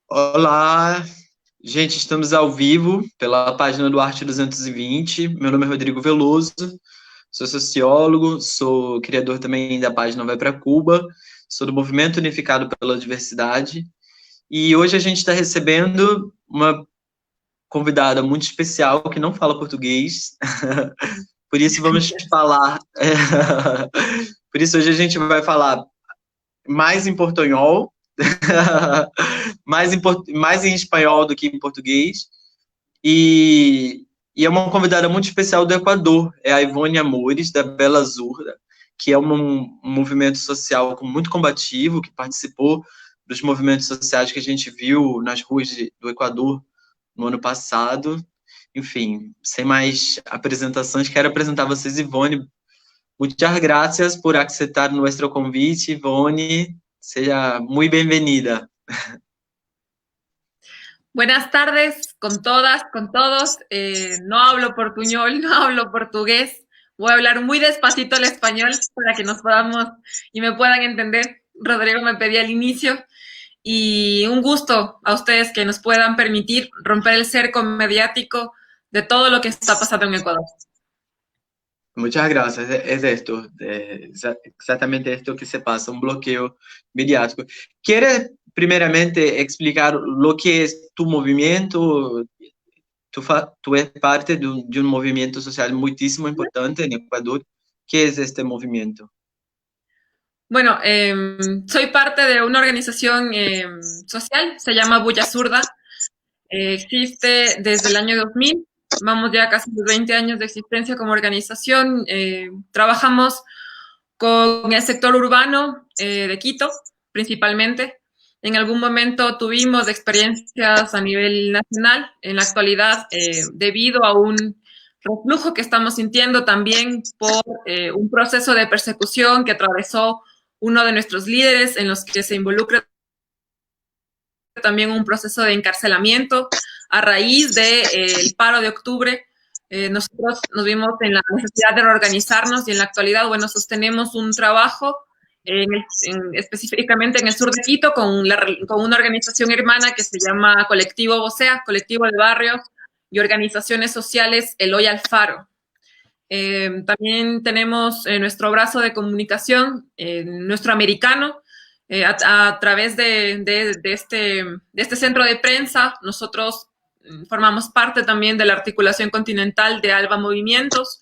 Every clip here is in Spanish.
Olá, gente, estamos ao vivo pela página do Arte 220. Meu nome é Rodrigo Veloso, sou sociólogo, sou criador também da página Vai para Cuba, sou do Movimento Unificado pela Diversidade e hoje a gente está recebendo uma convidada muito especial que não fala português, por isso vamos falar. Por isso hoje a gente vai falar mais em portunhol, mais em espanhol do que em português. E, e é uma convidada muito especial do Equador, é a Ivone Amores, da Bela Zurda, que é um movimento social muito combativo, que participou dos movimentos sociais que a gente viu nas ruas do Equador no ano passado. Enfim, sem mais apresentações, quero apresentar vocês, Ivone. Muchas gracias por aceptar nuestro convite, Ivone. Seja muito bem-vinda. Buenas tardes con todas, con todos. No hablo portuñol, no hablo portugués. Voy a hablar muy despacito el español para que nos podamos y me puedan entender. Rodrigo me pedía al inicio. Y un gusto a ustedes que nos puedan permitir romper el cerco mediático de todo lo que está pasando en Ecuador. Muchas gracias. Es esto, exactamente esto que se pasa, un bloqueo mediático. ¿Quieres primeramente explicar lo que es tu movimiento? Tú eres parte de un movimiento social muchísimo importante en Ecuador. ¿Qué es este movimiento? Bueno, soy parte de una organización social, se llama Bulla Zurda. Existe desde el año 2000, vamos ya casi 20 años de existencia como organización. Trabajamos con el sector urbano de Quito, principalmente. En algún momento tuvimos experiencias a nivel nacional. En la actualidad, debido a un reflujo que estamos sintiendo también por un proceso de persecución que atravesó uno de nuestros líderes, en los que se involucra también un proceso de encarcelamiento a raíz del paro de octubre. Nosotros nos vimos en la necesidad de reorganizarnos y en la actualidad, bueno, sostenemos un trabajo específicamente en el sur de Quito con una organización hermana que se llama Colectivo Vocea, Colectivo de Barrios y Organizaciones Sociales Eloy Alfaro. También tenemos nuestro brazo de comunicación, nuestro americano, a través de este centro de prensa. Nosotros formamos parte también de la articulación continental de ALBA Movimientos.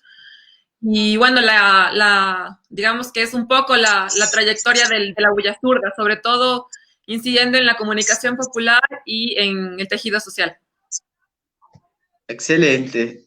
Y bueno, digamos que es un poco la trayectoria de la Bulla Zurda, sobre todo incidiendo en la comunicación popular y en el tejido social. Excelente.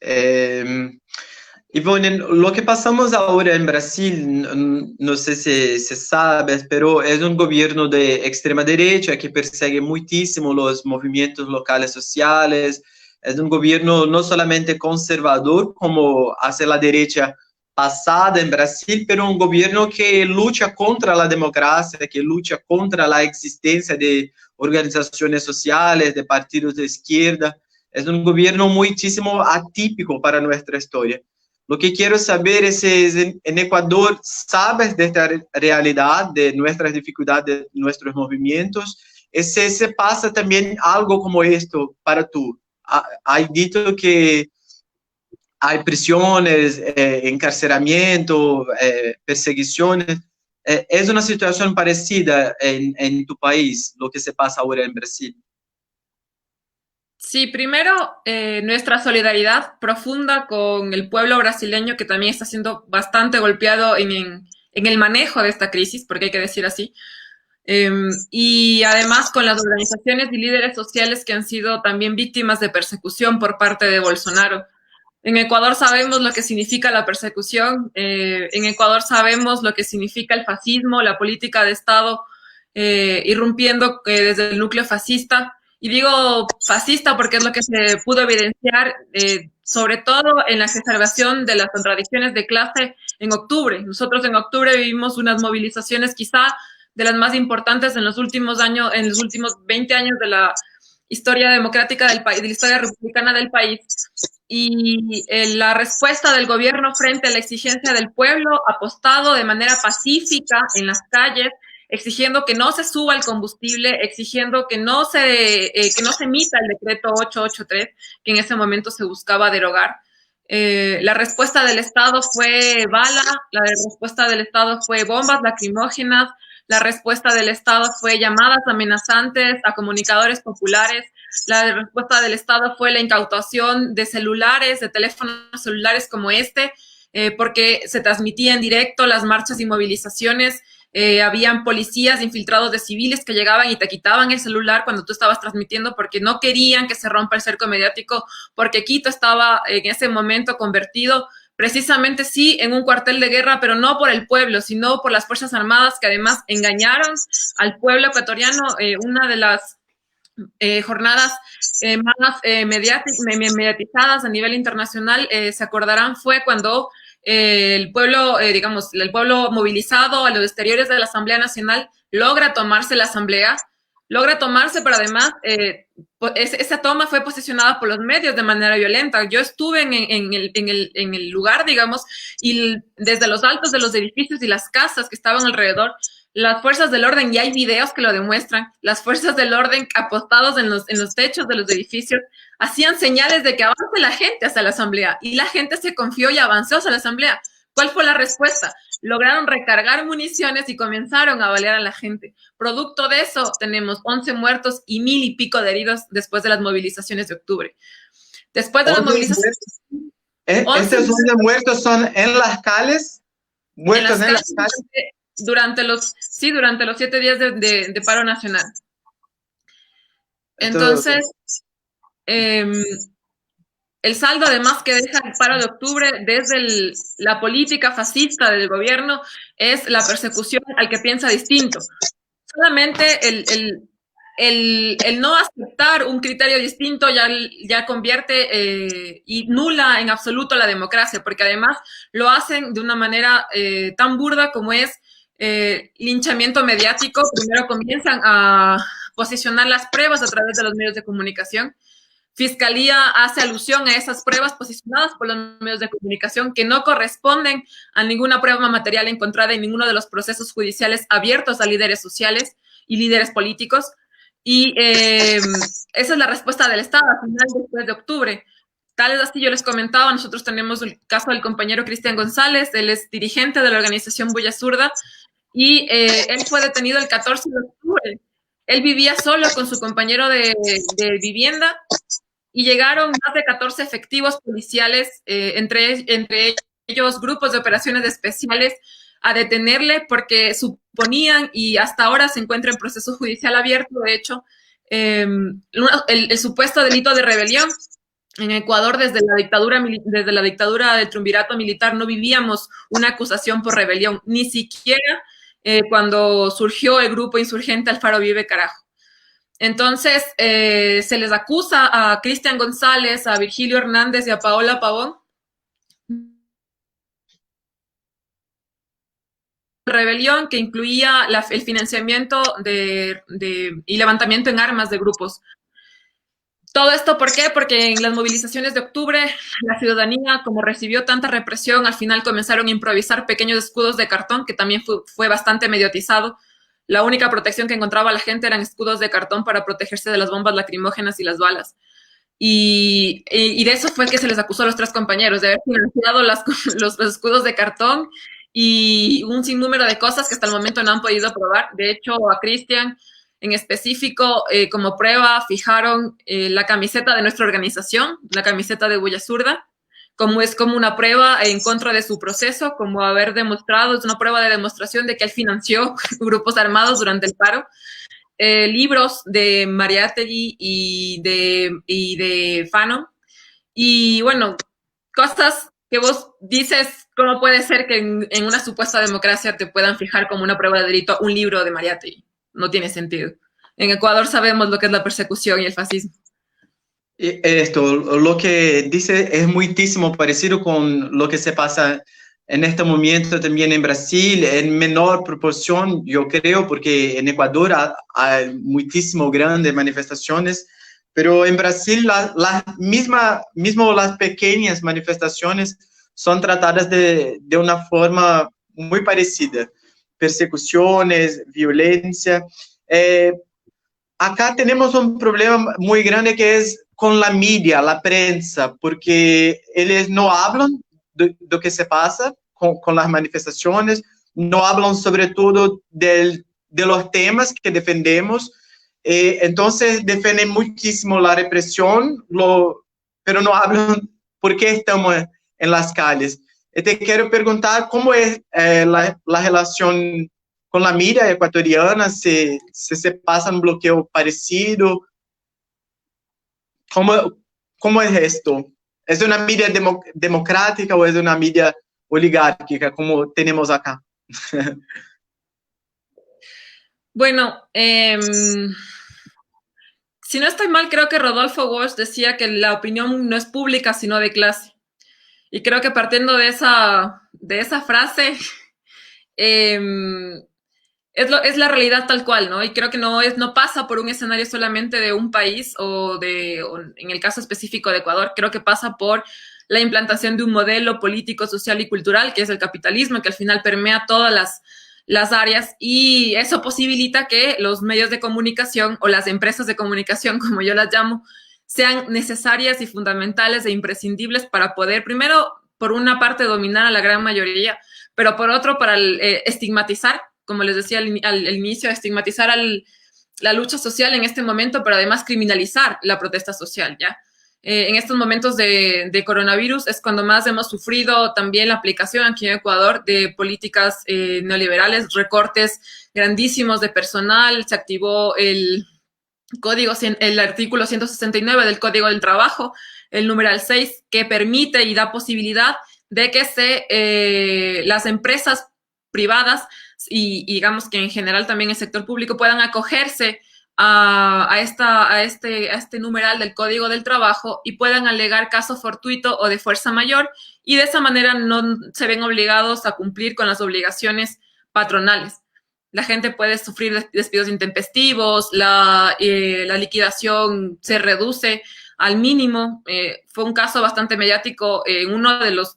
Ivone, lo que pasamos ahora en Brasil, no sé si sabes, pero es un gobierno de extrema derecha que persegue muchísimo los movimientos locales sociales. Es un gobierno no solamente conservador, como hace la derecha pasada en Brasil, pero un gobierno que lucha contra la democracia, que lucha contra la existencia de organizaciones sociales, de partidos de izquierda. Es un gobierno muchísimo atípico para nuestra historia. Lo que quiero saber es si en Ecuador sabes de esta realidad, de nuestras dificultades, de nuestros movimientos, y si se pasa también algo como esto para tú. Hay dicho que hay prisiones, encarcelamiento, perseguiciones. ¿Es una situación parecida en tu país, lo que se pasa ahora en Brasil? Sí, primero, nuestra solidaridad profunda con el pueblo brasileño, que también está siendo bastante golpeado en el manejo de esta crisis, porque hay que decir así. Y además con las organizaciones y líderes sociales que han sido también víctimas de persecución por parte de Bolsonaro. En Ecuador sabemos lo que significa la persecución, en Ecuador sabemos lo que significa el fascismo, la política de Estado irrumpiendo desde el núcleo fascista. Y digo fascista porque es lo que se pudo evidenciar, sobre todo en la exacerbación de las contradicciones de clase en octubre. Nosotros en octubre vivimos unas movilizaciones quizá de las más importantes en los últimos años, en los últimos 20 años de la historia democrática del país, de la historia republicana del país. Y la respuesta del gobierno frente a la exigencia del pueblo, apostado de manera pacífica en las calles, exigiendo que no se suba el combustible, exigiendo que no se emita el decreto 883, que en ese momento se buscaba derogar. La respuesta del Estado fue bala, la respuesta del Estado fue bombas lacrimógenas, la respuesta del Estado fue llamadas amenazantes a comunicadores populares, la respuesta del Estado fue la incautación de celulares, de teléfonos celulares como este, porque se transmitía en directo las marchas y movilizaciones. Habían policías infiltrados de civiles que llegaban y te quitaban el celular cuando tú estabas transmitiendo porque no querían que se rompa el cerco mediático, porque Quito estaba en ese momento convertido precisamente sí en un cuartel de guerra, pero no por el pueblo, sino por las Fuerzas Armadas que además engañaron al pueblo ecuatoriano. Una de las jornadas más mediatizadas a nivel internacional, se acordarán, fue cuando el pueblo, digamos, el pueblo movilizado a los exteriores de la Asamblea Nacional logra tomarse la Asamblea, logra tomarse, pero además esa toma fue posicionada por los medios de manera violenta. Yo estuve en el lugar, digamos, y desde los altos de los edificios y las casas que estaban alrededor, las fuerzas del orden, y hay videos que lo demuestran, las fuerzas del orden apostados en los techos de los edificios hacían señales de que avance la gente hacia la asamblea, y la gente se confió y avanzó hacia la asamblea. ¿Cuál fue la respuesta? Lograron recargar municiones y comenzaron a balear a la gente. Producto de eso, tenemos 11 muertos y 1000 y pico de heridos después de las movilizaciones de octubre. Después de las movilizaciones... ¿Estos 11 muertos son en las calles? ¿Muertos en las calles? Durante los 7 días de paro nacional. Entonces, el saldo además que deja el paro de octubre desde la política fascista del gobierno es la persecución al que piensa distinto. Solamente el no aceptar un criterio distinto ya convierte y nula en absoluto la democracia, porque además lo hacen de una manera tan burda como es linchamiento mediático. Primero comienzan a posicionar las pruebas a través de los medios de comunicación. Fiscalía hace alusión a esas pruebas posicionadas por los medios de comunicación que no corresponden a ninguna prueba material encontrada en ninguno de los procesos judiciales abiertos a líderes sociales y líderes políticos. Y esa es la respuesta del Estado al final, después de octubre. Tal es así, yo les comentaba, nosotros tenemos el caso del compañero Cristian González, él es dirigente de la organización Bulla Zurda, y él fue detenido el 14 de octubre. Él vivía solo con su compañero de vivienda y llegaron más de 14 efectivos policiales, entre ellos grupos de operaciones especiales, a detenerle porque suponían, y hasta ahora se encuentra en proceso judicial abierto, de hecho, el supuesto delito de rebelión. En Ecuador, desde la dictadura del triunvirato militar, no vivíamos una acusación por rebelión, ni siquiera cuando surgió el grupo insurgente Alfaro Vive Carajo. Entonces, se les acusa a Cristian González, a Virgilio Hernández y a Paola Pavón rebelión que incluía el financiamiento y levantamiento en armas de grupos. Todo esto, ¿por qué? Porque en las movilizaciones de octubre, la ciudadanía, como recibió tanta represión, al final comenzaron a improvisar pequeños escudos de cartón, que también fue bastante mediatizado. La única protección que encontraba la gente eran escudos de cartón para protegerse de las bombas lacrimógenas y las balas. Y de eso fue que se les acusó a los 3 compañeros, de haber financiado los escudos de cartón y un sinnúmero de cosas que hasta el momento no han podido probar. De hecho, a Cristian en específico, como prueba, fijaron la camiseta de nuestra organización, la camiseta de Bulla Zurda, es como una prueba en contra de su proceso, como haber demostrado, es una prueba de demostración de que él financió grupos armados durante el paro. Libros de Mariátegui y de Fanon. Y bueno, cosas que vos dices, ¿cómo puede ser que en una supuesta democracia te puedan fijar como una prueba de delito un libro de Mariátegui? No tiene sentido. En Ecuador sabemos lo que es la persecución y el fascismo. Esto, lo que dice es muchísimo parecido con lo que se pasa en este momento también en Brasil, en menor proporción, yo creo, porque en Ecuador hay muchísimo grandes manifestaciones, pero en Brasil mismo las pequeñas manifestaciones son tratadas de una forma muy parecida. persecuciones, violencia. Acá tenemos un problema muy grande que es con la media, la prensa, porque ellos no hablan de lo que se pasa con las manifestaciones, no hablan sobre todo de los temas que defendemos, entonces defienden muchísimo la represión, pero no hablan por qué estamos en las calles. Te quiero preguntar cómo es la relación con la mídia ecuatoriana, se pasa un bloqueo parecido. ¿Cómo es esto? ¿Es una media democrática o es una media oligárquica como tenemos acá? Bueno, si no estoy mal, creo que Rodolfo Walsh decía que la opinión no es pública, sino de clase. Y creo que partiendo de esa frase, es la realidad tal cual, ¿no? Y creo que no pasa por un escenario solamente de un país o en el caso específico de Ecuador, creo que pasa por la implantación de un modelo político, social y cultural, que es el capitalismo, que al final permea todas las áreas, y eso posibilita que los medios de comunicación o las empresas de comunicación, como yo las llamo, sean necesarias y fundamentales e imprescindibles para poder, primero, por una parte, dominar a la gran mayoría, pero por otro, para estigmatizar, como les decía al inicio, estigmatizar la lucha social en este momento, pero además criminalizar la protesta social, ¿ya? En estos momentos de coronavirus es cuando más hemos sufrido también la aplicación aquí en Ecuador de políticas neoliberales, recortes grandísimos de personal, se activó el artículo 169 del Código del Trabajo, el numeral 6, que permite y da posibilidad de que las empresas privadas y digamos que en general también el sector público puedan acogerse a este numeral del Código del Trabajo y puedan alegar caso fortuito o de fuerza mayor, y de esa manera no se ven obligados a cumplir con las obligaciones patronales. La gente puede sufrir despidos intempestivos, la liquidación se reduce al mínimo. Fue un caso bastante mediático en uno de los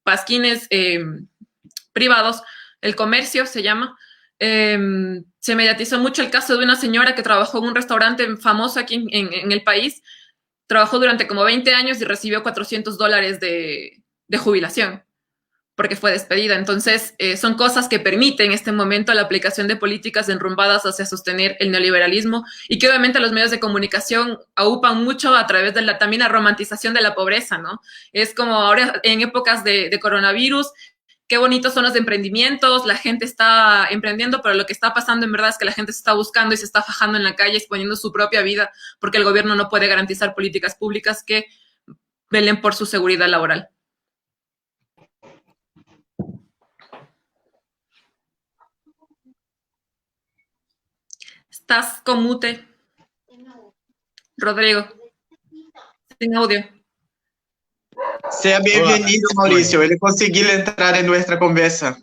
pasquines privados, El Comercio se llama. Se mediatizó mucho el caso de una señora que trabajó en un restaurante famoso aquí en el país, trabajó durante como 20 años y recibió $400 de jubilación porque fue despedida. Entonces, son cosas que permiten en este momento la aplicación de políticas enrumbadas hacia sostener el neoliberalismo, y que obviamente los medios de comunicación aupan mucho a través de también la romantización de la pobreza, ¿no? Es como ahora en épocas de coronavirus, qué bonitos son los emprendimientos, la gente está emprendiendo, pero lo que está pasando en verdad es que la gente se está buscando y se está fajando en la calle, exponiendo su propia vida, porque el gobierno no puede garantizar políticas públicas que velen por su seguridad laboral. Estás con mute, Rodrigo, sin audio. Sea bienvenido, Mauricio. Ele conseguiu entrar em nossa conversa.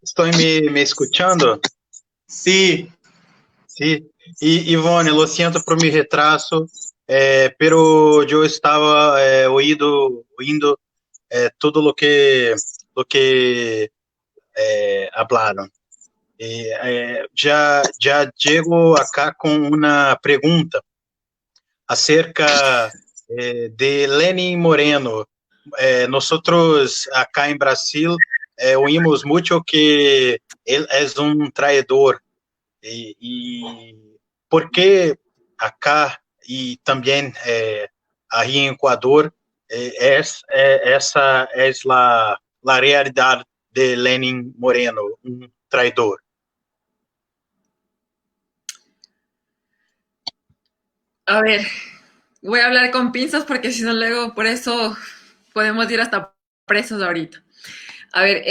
Estão me escutando? Sim. Sí. Y Ivone, lo siento por mi retraso, pero yo estaba oyendo todo lo que hablaron. Ya llego acá con una pregunta acerca de Lenin Moreno. Nosotros acá en Brasil oímos mucho que él es un traidor. Y por qué acá y también ahí en Ecuador esa es la realidad de Lenin Moreno, un traidor? A ver, voy a hablar con pinzas porque si no luego por eso podemos ir hasta presos ahorita. A ver,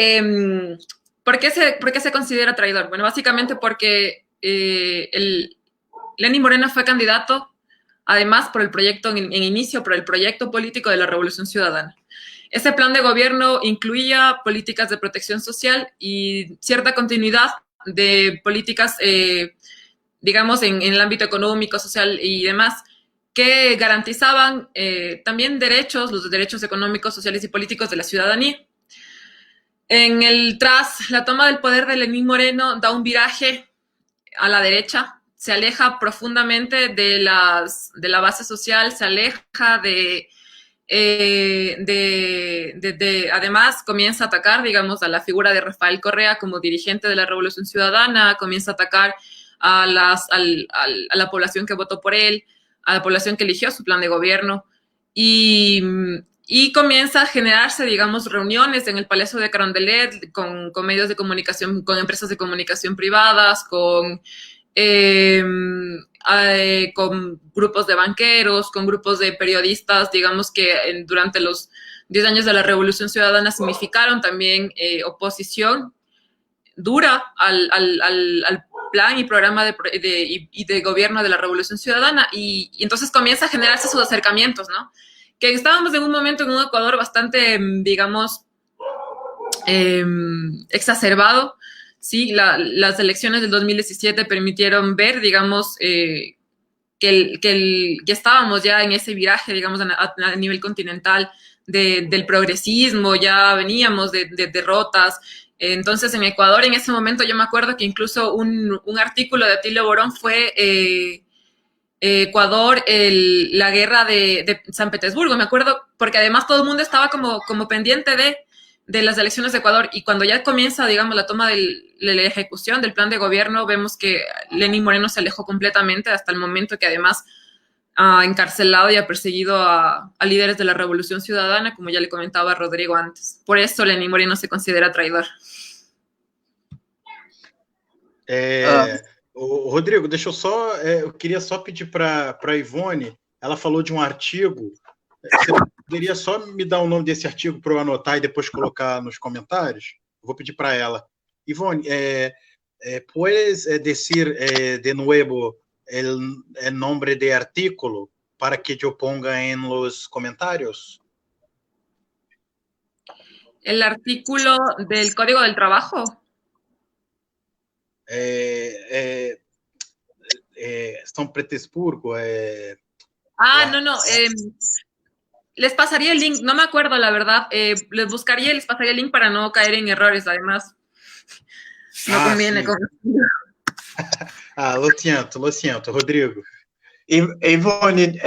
¿por qué se considera traidor? Bueno, básicamente porque Lenin Moreno fue candidato, además por el proyecto en inicio, por el proyecto político de la Revolución Ciudadana. Ese plan de gobierno incluía políticas de protección social y cierta continuidad de políticas, digamos, en el ámbito económico, social y demás, que garantizaban también los derechos económicos, sociales y políticos de la ciudadanía. Tras la toma del poder de Lenín Moreno, da un viraje a la derecha, se aleja profundamente de la base social, se aleja además comienza a atacar, digamos, a la figura de Rafael Correa como dirigente de la Revolución Ciudadana, comienza a atacar a la población que votó por él, a la población que eligió su plan de gobierno, y comienza a generarse, digamos, reuniones en el Palacio de Carondelet con medios de comunicación, con empresas de comunicación privadas, con grupos de banqueros, con grupos de periodistas, digamos que durante los 10 años de la Revolución Ciudadana significaron también oposición dura al plan y programa de gobierno de la Revolución Ciudadana, y entonces comienza a generarse sus acercamientos, ¿no? Que estábamos en un momento en un Ecuador bastante, digamos, exacerbado, ¿sí? Las elecciones del 2017 permitieron ver, digamos, que estábamos ya en ese viraje, digamos, a nivel continental del progresismo, ya veníamos de derrotas. Entonces, en Ecuador, en ese momento, yo me acuerdo que incluso un artículo de Atilio Borón fue Ecuador, la guerra de San Petersburgo, me acuerdo, porque además todo el mundo estaba como pendiente de las elecciones de Ecuador, y cuando ya comienza, digamos, la toma de la ejecución del plan de gobierno, vemos que Lenín Moreno se alejó completamente hasta el momento que además ha encarcelado y ha perseguido a líderes de la Revolución Ciudadana, como ya le comentaba a Rodrigo antes. Por eso Lenín Moreno se considera traidor. Rodrigo, deixa eu só... eu queria só pedir para a Ivone, ela falou de um artigo. Você poderia só me dar o nome desse artigo para eu anotar e depois colocar nos comentários? Eu vou pedir para ela. Ivone, ¿puedes decir de nuevo el nombre de artículo para que yo ponga en los comentarios? El artículo del Código del Trabajo. São Petersburgo. No. Les pasaría el link, no me acuerdo la verdad, les buscaría y les pasaría el link para no caer en errores, además. No conviene. Lo siento, Rodrigo. Ivone,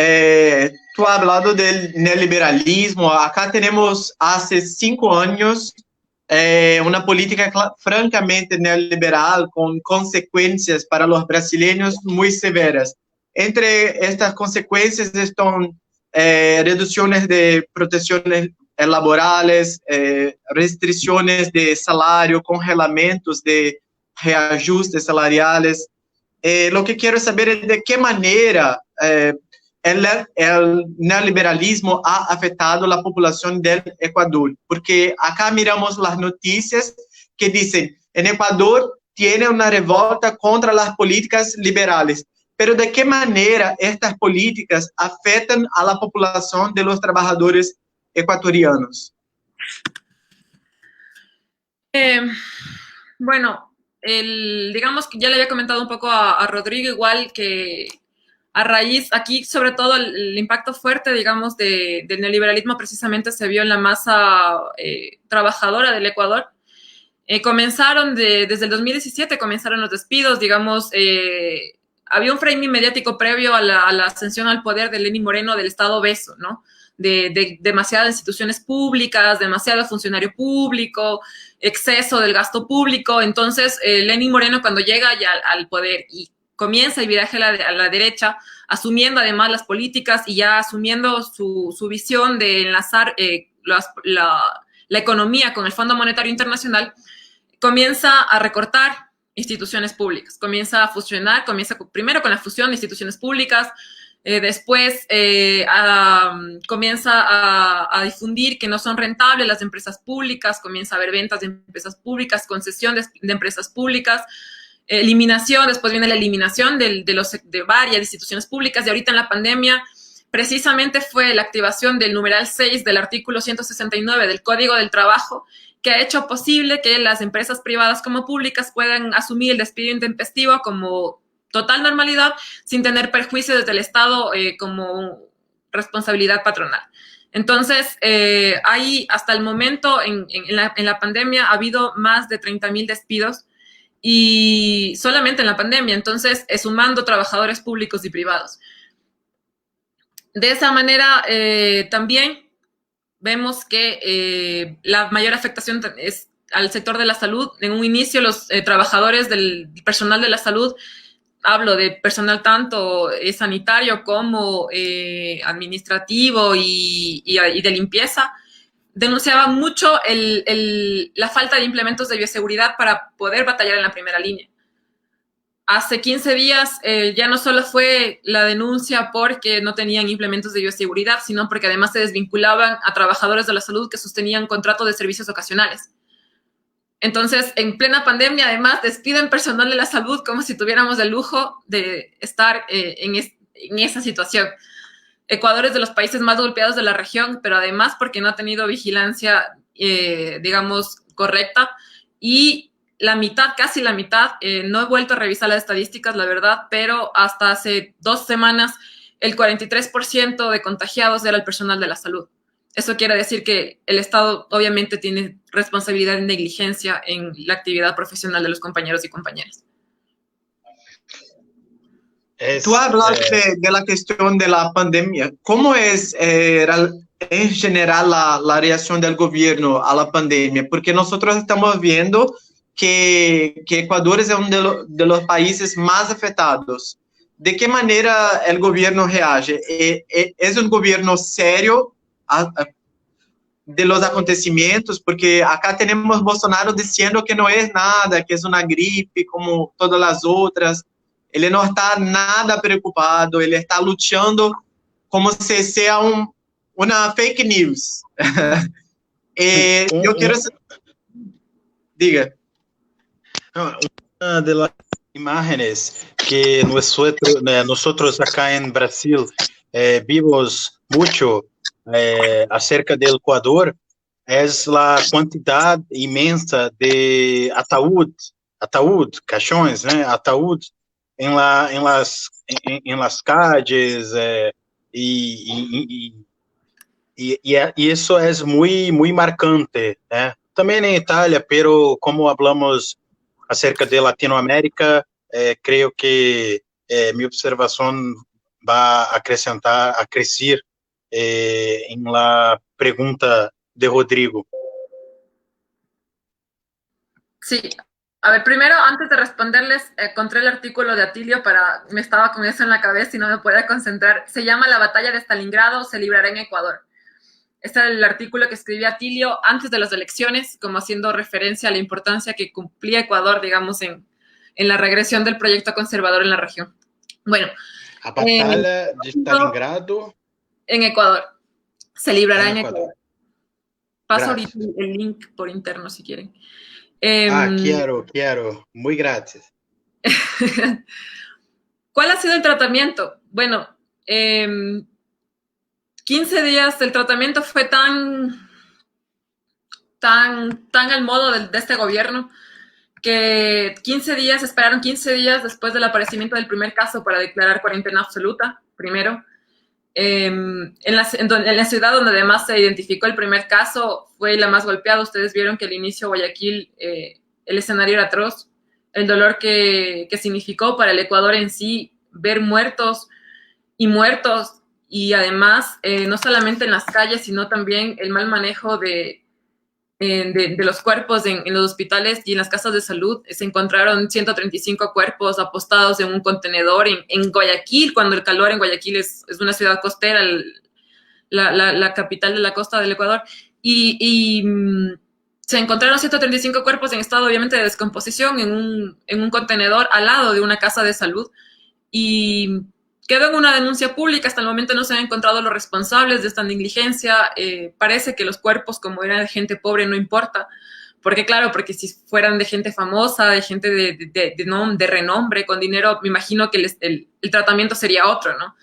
tú has hablado del neoliberalismo. Acá tenemos hace 5 años una política francamente neoliberal con consecuencias para los brasileños muy severas. Entre estas consecuencias están reducciones de protecciones laborales, restricciones de salario, congelamientos de reajustes salariales. Lo que quiero saber es de qué manera el neoliberalismo ha afectado la población del Ecuador, porque acá miramos las noticias que dicen, en Ecuador tiene una revolta contra las políticas liberales, pero de qué manera estas políticas afectan a la población de los trabajadores ecuatorianos. Bueno, digamos que ya le había comentado un poco a Rodrigo, igual que a raíz, aquí sobre todo el impacto fuerte, digamos, del neoliberalismo precisamente se vio en la masa trabajadora del Ecuador. Comenzaron desde el 2017, comenzaron los despidos, digamos, había un framing mediático previo a la ascensión al poder de Lenín Moreno del Estado obeso, ¿no? De demasiadas instituciones públicas, demasiado funcionario público, exceso del gasto público. Entonces, Lenín Moreno, cuando llega ya al poder y comienza el viraje a la derecha, asumiendo además las políticas y ya asumiendo su visión de enlazar la economía con el Fondo Monetario Internacional, comienza a recortar instituciones públicas, comienza a fusionar, primero con la fusión de instituciones públicas, después comienza a difundir que no son rentables las empresas públicas, comienza a haber ventas de empresas públicas, concesión de empresas públicas, eliminación, después viene la eliminación de varias instituciones públicas, y ahorita en la pandemia precisamente fue la activación del numeral 6 del artículo 169 del Código del Trabajo, que ha hecho posible que las empresas privadas como públicas puedan asumir el despido intempestivo como total normalidad, sin tener perjuicio desde el Estado como responsabilidad patronal. Entonces, hay hasta el momento en la pandemia ha habido más de 30,000 despidos y solamente en la pandemia, entonces sumando trabajadores públicos y privados. De esa manera, también vemos que la mayor afectación es al sector de la salud. En un inicio, los trabajadores del personal de la salud, hablo de personal tanto sanitario como administrativo y de limpieza, denunciaban mucho la falta de implementos de bioseguridad para poder batallar en la primera línea. Hace 15 días ya no solo fue la denuncia porque no tenían implementos de bioseguridad, sino porque además se desvinculaban a trabajadores de la salud que sostenían contratos de servicios ocasionales. Entonces, en plena pandemia, además, despiden personal de la salud como si tuviéramos el lujo de estar en esa situación. Ecuador es de los países más golpeados de la región, pero además porque no ha tenido vigilancia, digamos, correcta. Y la mitad, casi la mitad, no he vuelto a revisar las estadísticas, la verdad, pero hasta hace 2 semanas el 43% de contagiados era el personal de la salud. Eso quiere decir que el Estado obviamente tiene responsabilidad y negligencia en la actividad profesional de los compañeros y compañeras. Tú hablaste de la cuestión de la pandemia. ¿Cómo es en general la reacción del gobierno a la pandemia? Porque nosotros estamos viendo que Ecuador es uno de los países más afectados. ¿De qué manera el gobierno reage? ¿Es un gobierno serio de los acontecimientos? Porque acá tenemos Bolsonaro diciendo que no es nada, que es una gripe como todas las otras. Ele não está nada preocupado, ele está luchando como se sea una fake news. Yo quiero... Diga. Una de las imágenes que nosotros acá en Brasil vimos mucho acerca del Ecuador es la cantidad inmensa de ataúd, caixões, né? Ataúd en las calles, y eso es muy marcante, ¿eh? También en Italia, pero como hablamos acerca de Latinoamérica, creo que mi observación va a crecer en la pregunta de Rodrigo. Sí. A ver, primero, antes de responderles, encontré el artículo de Atilio me estaba con eso en la cabeza y no me podía concentrar. Se llama La batalla de Stalingrado se librará en Ecuador. Este era el artículo que escribía Atilio antes de las elecciones, como haciendo referencia a la importancia que cumplía Ecuador, digamos, en la regresión del proyecto conservador en la región. Bueno. La batalla de Stalingrado. En Ecuador. Se librará en Ecuador. Paso ahorita el link por interno si quieren. Quiero. Muy gracias. ¿Cuál ha sido el tratamiento? Bueno, 15 días, el tratamiento fue tan al modo de este gobierno que esperaron 15 días después del aparecimiento del primer caso para declarar cuarentena absoluta, primero. En la ciudad donde además se identificó el primer caso fue la más golpeada. Ustedes vieron que al inicio Guayaquil, el escenario era atroz. El dolor que significó para el Ecuador en sí ver muertos y además no solamente en las calles, sino también el mal manejo de los cuerpos en los hospitales y en las casas de salud. Se encontraron 135 cuerpos apostados en un contenedor en Guayaquil, cuando el calor en Guayaquil es una ciudad costera, la capital de la costa del Ecuador, y se encontraron 135 cuerpos en estado obviamente de descomposición en un contenedor al lado de una casa de salud, y quedó en una denuncia pública. Hasta el momento no se han encontrado los responsables de esta negligencia. Parece que los cuerpos, como eran de gente pobre, no importa. Porque si fueran de gente famosa, de gente de renombre, con dinero, me imagino que el tratamiento sería otro, ¿no?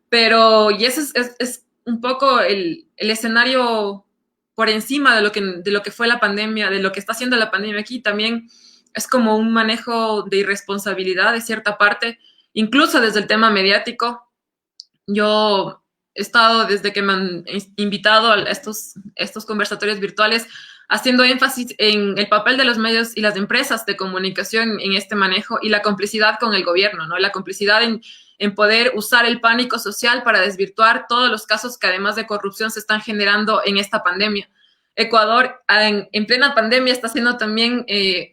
Pero, y ese es un poco el escenario por encima de lo que fue la pandemia, de lo que está haciendo la pandemia aquí. También es como un manejo de irresponsabilidad de cierta parte, incluso desde el tema mediático. Yo estado, desde que me han invitado a estos conversatorios virtuales, haciendo énfasis en el papel de los medios y las empresas de comunicación en este manejo y la complicidad con el gobierno, ¿no? La complicidad en poder usar el pánico social para desvirtuar todos los casos que además de corrupción se están generando en esta pandemia. Ecuador en plena pandemia está siendo también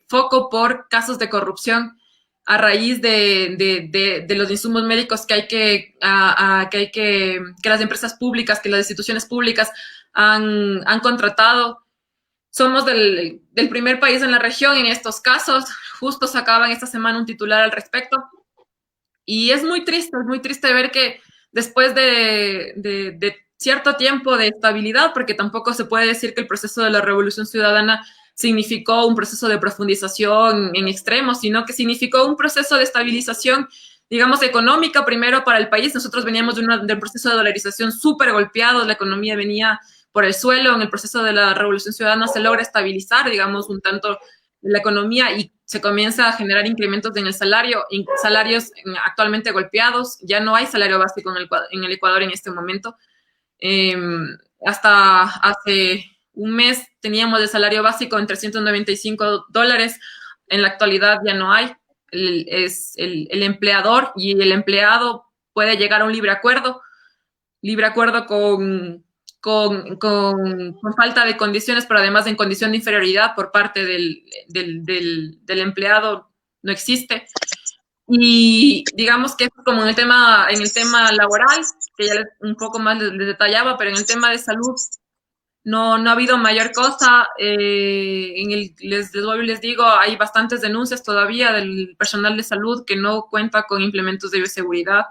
foco por casos de corrupción a raíz de los insumos médicos que las empresas públicas, que las instituciones públicas han contratado. Somos del primer país en la región en estos casos. Justo sacaban esta semana un titular al respecto. Y es muy triste ver que después de cierto tiempo de estabilidad, porque tampoco se puede decir que el proceso de la Revolución Ciudadana significó un proceso de profundización en extremos, sino que significó un proceso de estabilización, digamos, económica primero para el país. Nosotros veníamos de un proceso de dolarización súper golpeado, la economía venía por el suelo. En el proceso de la Revolución Ciudadana se logra estabilizar, digamos, un tanto la economía y se comienza a generar incrementos en el salario, salarios actualmente golpeados. Ya no hay salario básico en el Ecuador en este momento. Hasta hace un mes teníamos el salario básico en $395. En la actualidad ya no hay. El empleador y el empleado puede llegar a un libre acuerdo con falta de condiciones, pero además en condición de inferioridad por parte del empleado no existe. Y digamos que es como en el tema laboral, que ya un poco más les detallaba, pero en el tema de salud no ha habido mayor cosa. Les digo, hay bastantes denuncias todavía del personal de salud que no cuenta con implementos de bioseguridad.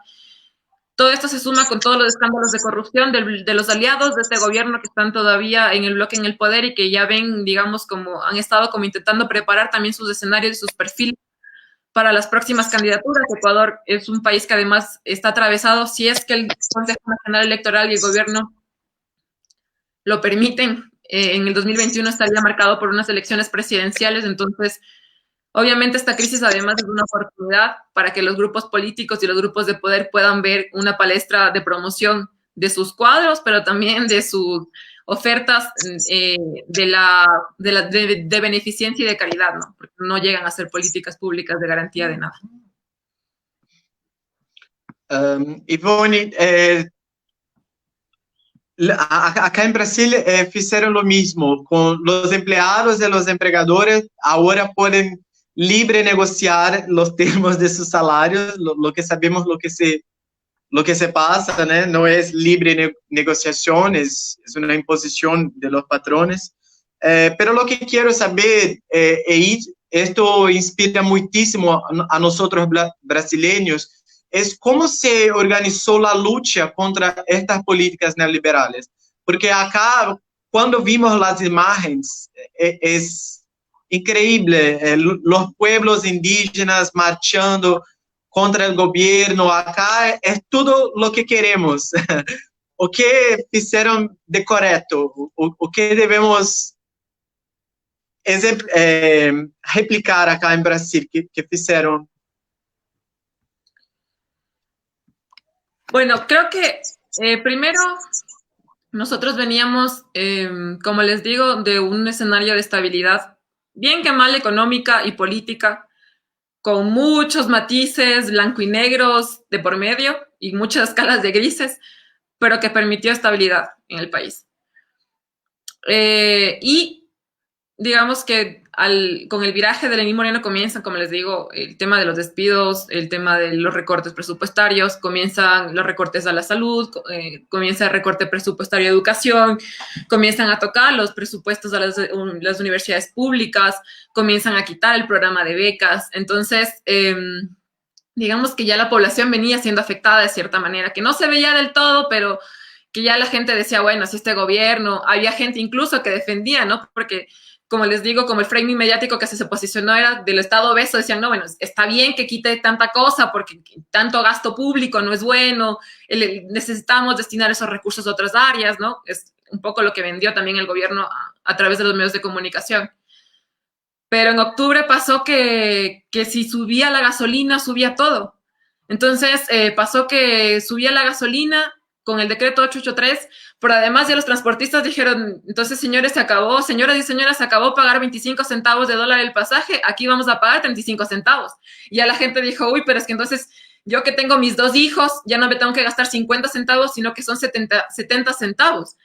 Todo esto se suma con todos los escándalos de corrupción de los aliados de este gobierno que están todavía en el bloque, en el poder, y que ya ven, digamos, como han estado como intentando preparar también sus escenarios y sus perfiles para las próximas candidaturas. Ecuador es un país que además está atravesado, si es que el Consejo Nacional Electoral y el gobierno lo permiten, en el 2021 estaría marcado por unas elecciones presidenciales. Entonces, obviamente esta crisis además es una oportunidad para que los grupos políticos y los grupos de poder puedan ver una palestra de promoción de sus cuadros, pero también de sus ofertas de beneficencia y de caridad, ¿no? Porque no llegan a ser políticas públicas de garantía de nada. Ivonne, acá en Brasil hicieron lo mismo con los empleados y los empregadores. Ahora pueden libre negociar los términos de sus salarios, lo que sabemos, lo que se pasa, ¿no? No es libre negociación, es una imposición de los patrones. Pero lo que quiero saber, esto inspira muchísimo a nosotros brasileños, es cómo se organizó la lucha contra estas políticas neoliberales. Porque acá, cuando vimos las imágenes, es increíble, los pueblos indígenas marchando contra el gobierno. Acá es todo lo que queremos. O que hicieron de correcto, o que debemos replicar acá en Brasil, que hicieron. Bueno, creo que primero nosotros veníamos, como les digo, de un escenario de estabilidad, bien que mal económica y política, con muchos matices blanco y negros de por medio y muchas escalas de grises, pero que permitió estabilidad en el país. Y digamos que con el viraje de Lenín Moreno comienzan, como les digo, el tema de los despidos, el tema de los recortes presupuestarios, comienzan los recortes a la salud, comienza el recorte presupuestario a educación, comienzan a tocar los presupuestos a las universidades públicas, comienzan a quitar el programa de becas. Entonces, digamos que ya la población venía siendo afectada de cierta manera, que no se veía del todo, pero que ya la gente decía, bueno, si este gobierno, había gente incluso que defendía, ¿no? Porque, como les digo, como el framing mediático que se posicionó era del Estado obeso, decían, no, bueno, está bien que quite tanta cosa porque tanto gasto público no es bueno, necesitamos destinar esos recursos a otras áreas, ¿no? Es un poco lo que vendió también el gobierno a través de los medios de comunicación. Pero en octubre pasó que si subía la gasolina, subía todo. Entonces pasó que subía la gasolina con el decreto 883, pero además ya los transportistas dijeron, entonces señores, se acabó, señoras y señoras, se acabó pagar 25 centavos de dólar el pasaje, aquí vamos a pagar 35 centavos. Y ya la gente dijo, uy, pero es que entonces yo que tengo mis 2 hijos, ya no me tengo que gastar 50 centavos, sino que son 70 centavos.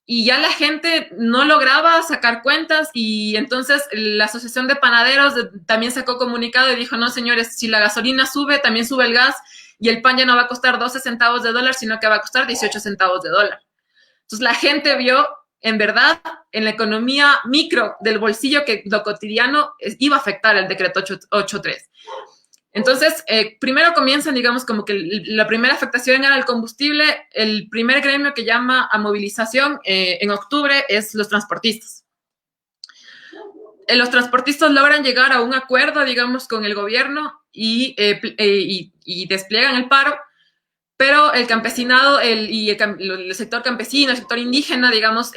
Y ya la gente no lograba sacar cuentas y entonces la Asociación de Panaderos también sacó comunicado y dijo, no, señores, si la gasolina sube, también sube el gas y el pan ya no va a costar 12 centavos de dólar, sino que va a costar 18 centavos de dólar. Entonces la gente vio, en verdad, en la economía micro del bolsillo que lo cotidiano iba a afectar el decreto 883. Entonces, primero comienzan, digamos, como que la primera afectación era el combustible. El primer gremio que llama a movilización en octubre es los transportistas. Los transportistas logran llegar a un acuerdo, digamos, con el gobierno y despliegan el paro, pero el campesinado el sector campesino, el sector indígena, digamos,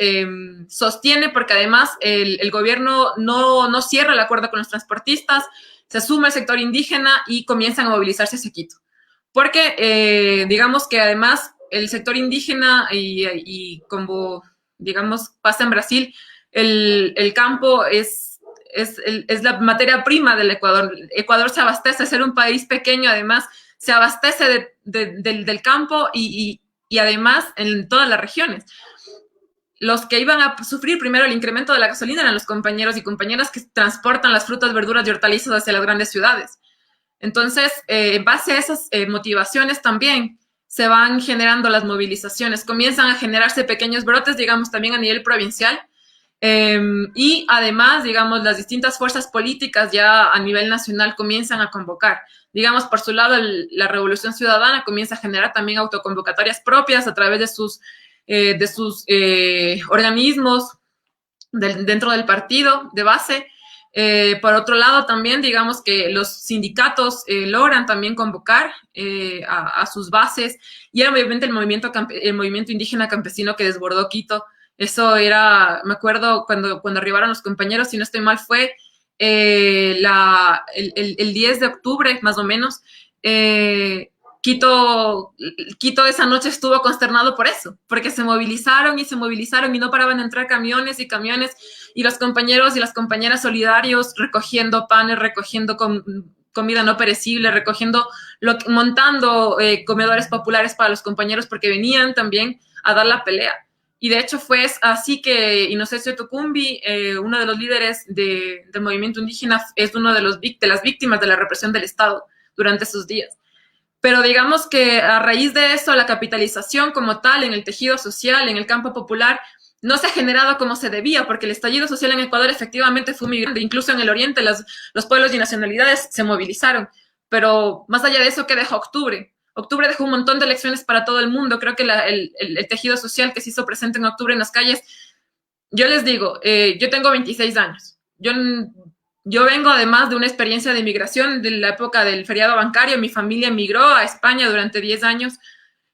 sostiene porque además el gobierno no cierra el acuerdo con los transportistas, se suma el sector indígena y comienzan a movilizarse hacia Quito. Porque, digamos que además el sector indígena y como, digamos, pasa en Brasil, el campo es la materia prima del Ecuador. Ecuador se abastece de ser un país pequeño, además, se abastece del campo y además en todas las regiones. Los que iban a sufrir primero el incremento de la gasolina eran los compañeros y compañeras que transportan las frutas, verduras y hortalizas hacia las grandes ciudades. Entonces, en base a esas motivaciones también se van generando las movilizaciones. Comienzan a generarse pequeños brotes, digamos, también a nivel provincial. Y además, digamos, las distintas fuerzas políticas ya a nivel nacional comienzan a convocar. Digamos, por su lado, la Revolución Ciudadana comienza a generar también autoconvocatorias propias a través de sus organismos dentro del partido de base. Por otro lado, también digamos que los sindicatos logran también convocar a sus bases y era obviamente el movimiento indígena campesino que desbordó Quito. Eso era, me acuerdo cuando arribaron los compañeros, si no estoy mal, fue el 10 de octubre, más o menos. Quito esa noche estuvo consternado por eso, porque se movilizaron y no paraban de entrar camiones y camiones, y los compañeros y las compañeras solidarios recogiendo panes, recogiendo comida no perecible, montando comedores populares para los compañeros, porque venían también a dar la pelea. Y de hecho fue así que Inocencio Tucumbi, uno de los líderes del movimiento indígena, es uno de las víctimas de la represión del Estado durante esos días. Pero digamos que a raíz de eso, la capitalización como tal en el tejido social, en el campo popular, no se ha generado como se debía, porque el estallido social en Ecuador efectivamente fue muy grande. Incluso en el oriente los pueblos y nacionalidades se movilizaron. Pero más allá de eso, ¿qué dejó octubre? Octubre dejó un montón de lecciones para todo el mundo. Creo que el tejido social que se hizo presente en octubre en las calles, yo les digo, yo tengo 26 años. Yo vengo además de una experiencia de migración de la época del feriado bancario. Mi familia emigró a España durante 10 años.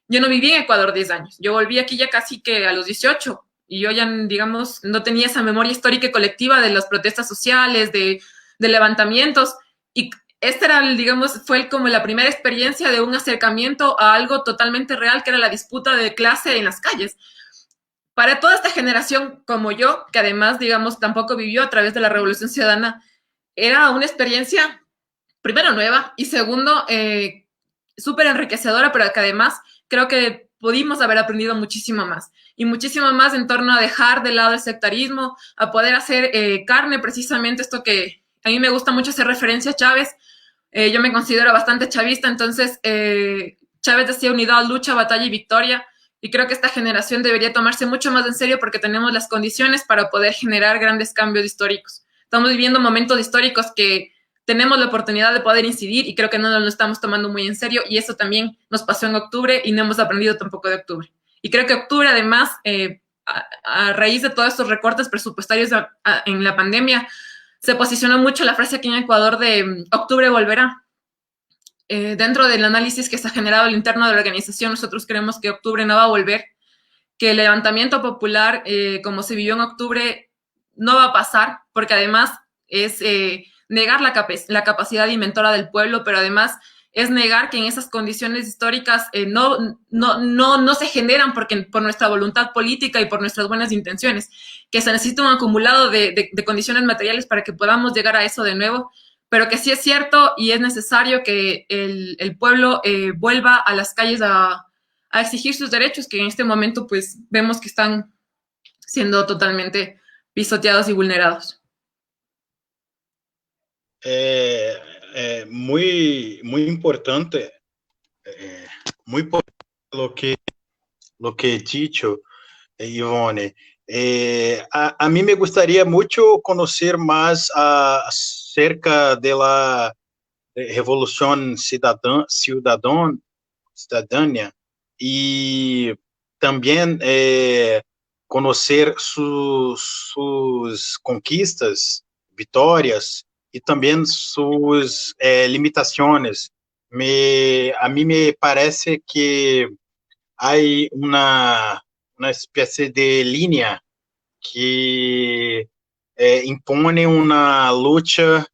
Yo no viví en Ecuador 10 años. Yo volví aquí ya casi que a los 18. Y yo ya, digamos, no tenía esa memoria histórica y colectiva de las protestas sociales, de levantamientos. Y esta era, digamos, fue como la primera experiencia de un acercamiento a algo totalmente real, que era la disputa de clase en las calles. Para toda esta generación como yo, que además, digamos, tampoco vivió a través de la Revolución Ciudadana, era una experiencia, primero, nueva y segundo, súper enriquecedora, pero que además creo que pudimos haber aprendido muchísimo más. Y muchísimo más en torno a dejar de lado el sectarismo, a poder hacer carne precisamente esto que a mí me gusta mucho hacer referencia a Chávez. Yo me considero bastante chavista, entonces Chávez decía unidad, lucha, batalla y victoria. Y creo que esta generación debería tomarse mucho más en serio porque tenemos las condiciones para poder generar grandes cambios históricos. Estamos viviendo momentos históricos que tenemos la oportunidad de poder incidir y creo que no nos lo estamos tomando muy en serio y eso también nos pasó en octubre y no hemos aprendido tampoco de octubre. Y creo que octubre, además, a raíz de todos estos recortes presupuestarios en la pandemia, se posicionó mucho la frase aquí en Ecuador de octubre volverá. Dentro del análisis que se ha generado al interno de la organización, nosotros creemos que octubre no va a volver, que el levantamiento popular, como se vivió en octubre, no va a pasar, porque además es negar la capacidad inventora del pueblo, pero además es negar que en esas condiciones históricas no se generan por nuestra voluntad política y por nuestras buenas intenciones, que se necesita un acumulado de condiciones materiales para que podamos llegar a eso de nuevo, pero que sí es cierto y es necesario que el pueblo vuelva a las calles a exigir sus derechos, que en este momento pues vemos que están siendo totalmente pisoteados y vulnerados. Muy importante, muy importante lo que he dicho, Ivone. A mí me gustaría mucho conocer más acerca de la Revolución Ciudadana y también conocer sus conquistas, vitórias y también sus limitaciones. A mí me parece que hay una especie de línea que impone una lucha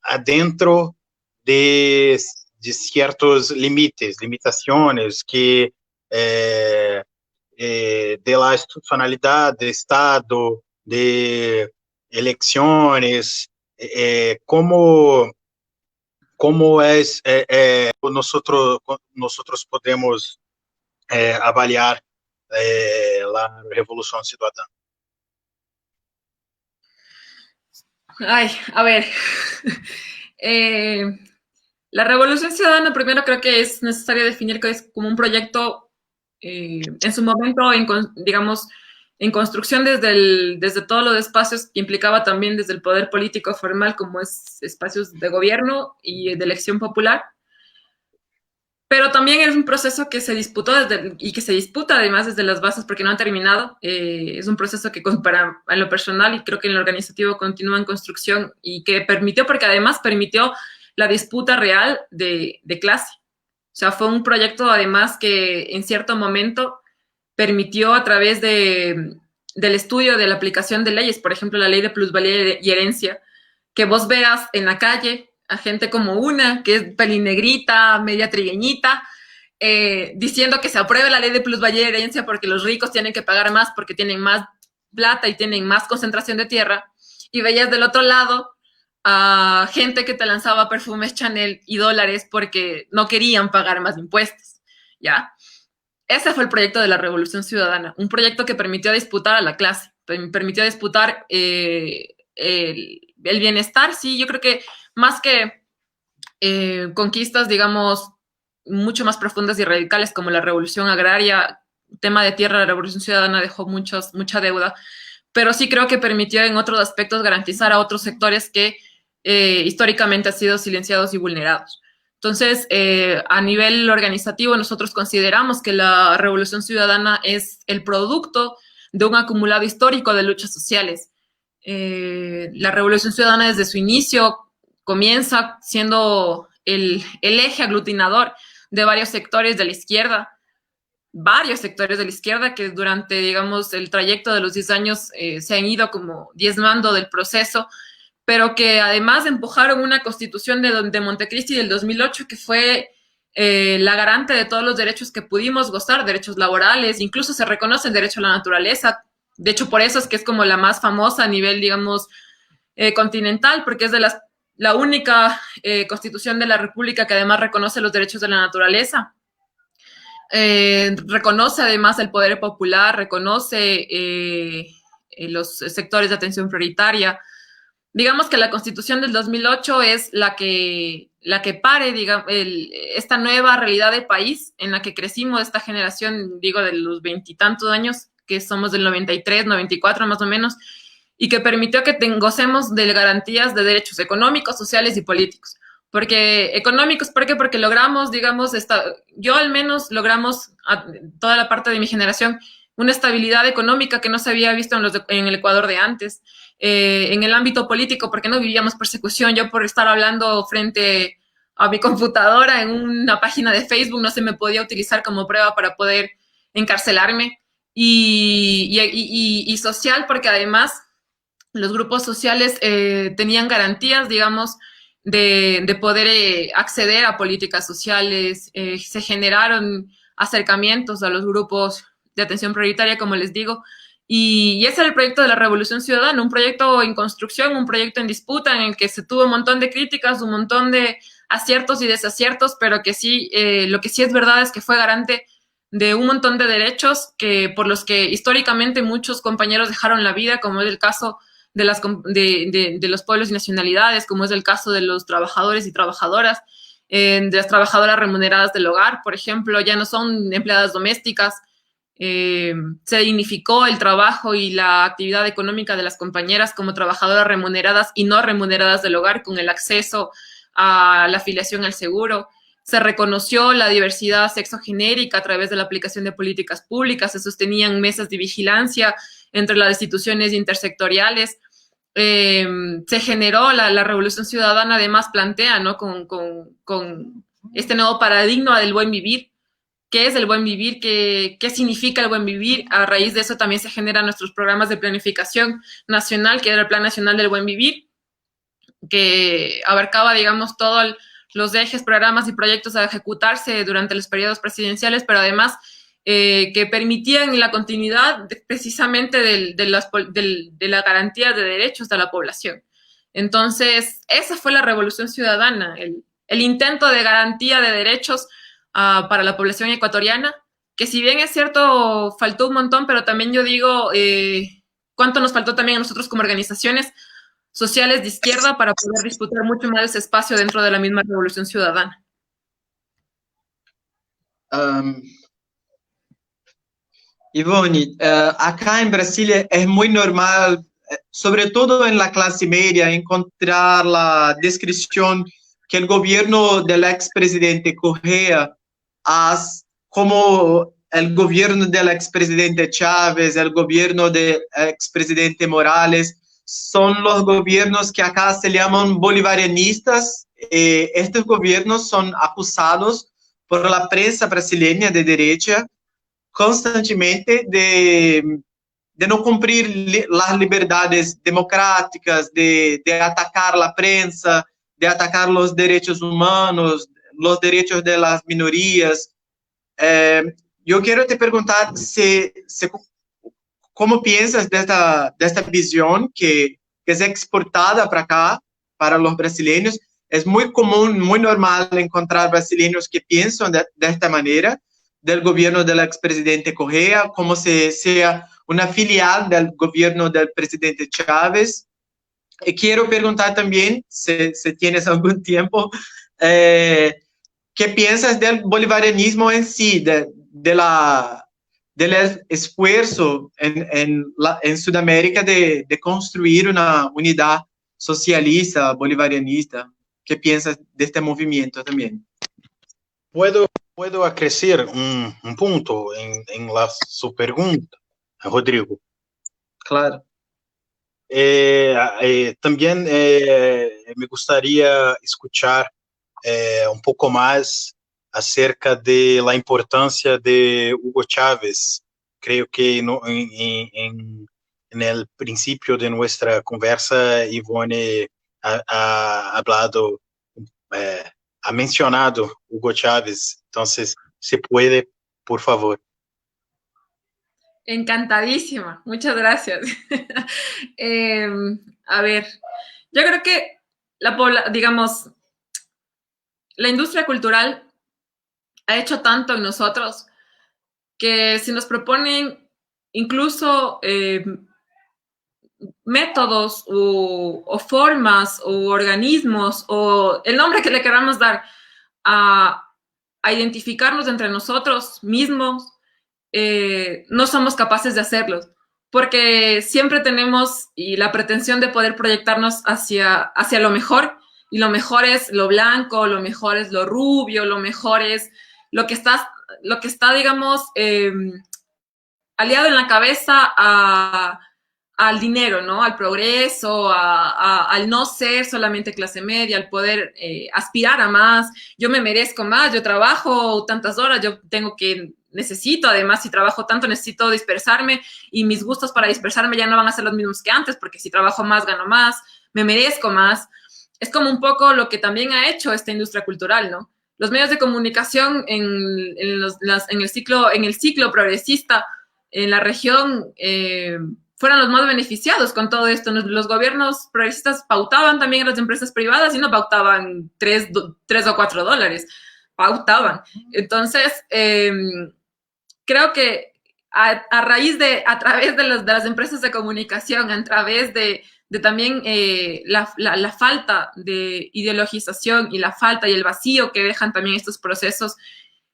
adentro de ciertos limitaciones que de la institucionalidad del Estado, de elecciones, cómo es nosotros podemos avaliar la Revolución Ciudadana. Ay, a ver. La Revolución Ciudadana, primero creo que es necesario definir que es como un proyecto en su momento, digamos, en construcción desde todos los espacios que implicaba también desde el poder político formal, como es espacios de gobierno y de elección popular. Pero también es un proceso que se disputó y que se disputa además desde las bases porque no ha terminado. Es un proceso que para en lo personal y creo que en lo organizativo continúa en construcción y que permitió, porque además permitió la disputa real de clase. O sea, fue un proyecto además que en cierto momento permitió a través del estudio de la aplicación de leyes, por ejemplo, la ley de plusvalía y herencia, que vos veas en la calle a gente como una, que es pelinegrita, media trigueñita, diciendo que se apruebe la ley de plusvalía y herencia porque los ricos tienen que pagar más porque tienen más plata y tienen más concentración de tierra, y veías del otro lado a gente que te lanzaba perfumes Chanel y dólares porque no querían pagar más impuestos, ¿ya? Ese fue el proyecto de la Revolución Ciudadana, un proyecto que permitió disputar a la clase, permitió disputar el bienestar. Sí, yo creo que más que conquistas, digamos, mucho más profundas y radicales como la Revolución Agraria, tema de tierra, la Revolución Ciudadana dejó mucha deuda, pero sí creo que permitió en otros aspectos garantizar a otros sectores que históricamente han sido silenciados y vulnerados. Entonces, a nivel organizativo, nosotros consideramos que la Revolución Ciudadana es el producto de un acumulado histórico de luchas sociales. La Revolución Ciudadana desde su inicio comienza siendo el eje aglutinador de varios sectores de la izquierda que durante, digamos, el trayecto de los 10 años se han ido como diezmando del proceso, pero que además empujaron una constitución de Montecristi del 2008 que fue la garante de todos los derechos que pudimos gozar, derechos laborales, incluso se reconoce el derecho a la naturaleza. De hecho, por eso es que es como la más famosa a nivel, digamos, continental, porque es la única constitución de la República que además reconoce los derechos de la naturaleza. Reconoce además el poder popular, reconoce los sectores de atención prioritaria. Digamos que la Constitución del 2008 es la que pare, digamos, esta nueva realidad de país en la que crecimos, esta generación, digo, de los veintitantos años, que somos del 93, 94 más o menos, y que permitió que gocemos de garantías de derechos económicos, sociales y políticos. Porque económicos, ¿por qué? Porque logramos, digamos, yo al menos logramos, toda la parte de mi generación, una estabilidad económica que no se había visto en el Ecuador de antes. En el ámbito político, porque no vivíamos persecución. Yo por estar hablando frente a mi computadora en una página de Facebook no se me podía utilizar como prueba para poder encarcelarme. Y social, porque además los grupos sociales tenían garantías, digamos, de poder acceder a políticas sociales. Se generaron acercamientos a los grupos de atención prioritaria, como les digo, y ese era el proyecto de la Revolución Ciudadana, un proyecto en construcción, un proyecto en disputa, en el que se tuvo un montón de críticas, un montón de aciertos y desaciertos, pero que sí, lo que sí es verdad es que fue garante de un montón de derechos por los que históricamente muchos compañeros dejaron la vida, como es el caso de los pueblos y nacionalidades, como es el caso de los trabajadores y trabajadoras, de las trabajadoras remuneradas del hogar, por ejemplo, ya no son empleadas domésticas. Se dignificó el trabajo y la actividad económica de las compañeras como trabajadoras remuneradas y no remuneradas del hogar, con el acceso a la afiliación al seguro. Se reconoció la diversidad sexogenérica a través de la aplicación de políticas públicas, se sostenían mesas de vigilancia entre las instituciones intersectoriales. Se generó la Revolución Ciudadana, además plantea, ¿no?, con este nuevo paradigma del buen vivir. ¿Qué es el buen vivir? ¿Qué significa el buen vivir? A raíz de eso también se generan nuestros programas de planificación nacional, que era el Plan Nacional del Buen Vivir, que abarcaba, digamos, todos los ejes, programas y proyectos a ejecutarse durante los periodos presidenciales, pero además que permitían la continuidad precisamente de la garantía de derechos de la población. Entonces, esa fue la Revolución Ciudadana, el intento de garantía de derechos para la población ecuatoriana, que si bien es cierto, faltó un montón, pero también yo digo, cuánto nos faltó también a nosotros como organizaciones sociales de izquierda para poder disputar mucho más ese espacio dentro de la misma Revolución Ciudadana. Ivonne, acá en Brasil es muy normal, sobre todo en la clase media, encontrar la descripción que el gobierno del expresidente Correa hace como el gobierno del expresidente Chávez, el gobierno del expresidente Morales, son los gobiernos que acá se llaman bolivarianistas. Estos gobiernos son acusados por la prensa brasileña de derecha constantemente de no cumplir las libertades democráticas, de atacar la prensa, de atacar los derechos humanos, los derechos de las minorías. Yo quiero te preguntar ¿cómo piensas de esta visión que es exportada para acá, para los brasileños? Es muy común, muy normal encontrar brasileños que piensan de esta manera del gobierno del expresidente Correa, como si sea una filial del gobierno del presidente Chávez. Y quiero preguntar también, si tienes algún tiempo, ¿qué piensas del bolivarianismo en sí, del esfuerzo en Sudamérica de construir una unidad socialista, bolivarianista? ¿Qué piensas de este movimiento también? Puedo acrescer un punto en su pregunta, Rodrigo. Claro. También me gustaría escuchar un poco más acerca de la importancia de Hugo Chávez. Creo que en el principio de nuestra conversa, Ivonne ha hablado, ha mencionado Hugo Chávez. Entonces, ¿se puede, por favor? Encantadísima, muchas gracias. A ver, yo creo que digamos, la industria cultural ha hecho tanto en nosotros que si nos proponen incluso métodos o formas o organismos o el nombre que le queramos dar a identificarnos entre nosotros mismos, no somos capaces de hacerlos, porque siempre tenemos la pretensión de poder proyectarnos hacia lo mejor, y lo mejor es lo blanco, lo mejor es lo rubio, lo mejor es lo que está digamos, aliado en la cabeza al dinero, ¿no? Al progreso, al no ser solamente clase media, al poder aspirar a más. Yo me merezco más, yo trabajo tantas horas, necesito, además, si trabajo tanto, necesito dispersarme, y mis gustos para dispersarme ya no van a ser los mismos que antes, porque si trabajo más, gano más, me merezco más. es como un poco lo que también ha hecho esta industria cultural, ¿no? Los medios de comunicación en el ciclo progresista en la región fueron los más beneficiados con todo esto. Los gobiernos progresistas pautaban también a las empresas privadas y no pautaban $3 o $4, pautaban. Entonces, creo que a través de las empresas de comunicación, a través de también la falta de ideologización y la falta y el vacío que dejan también estos procesos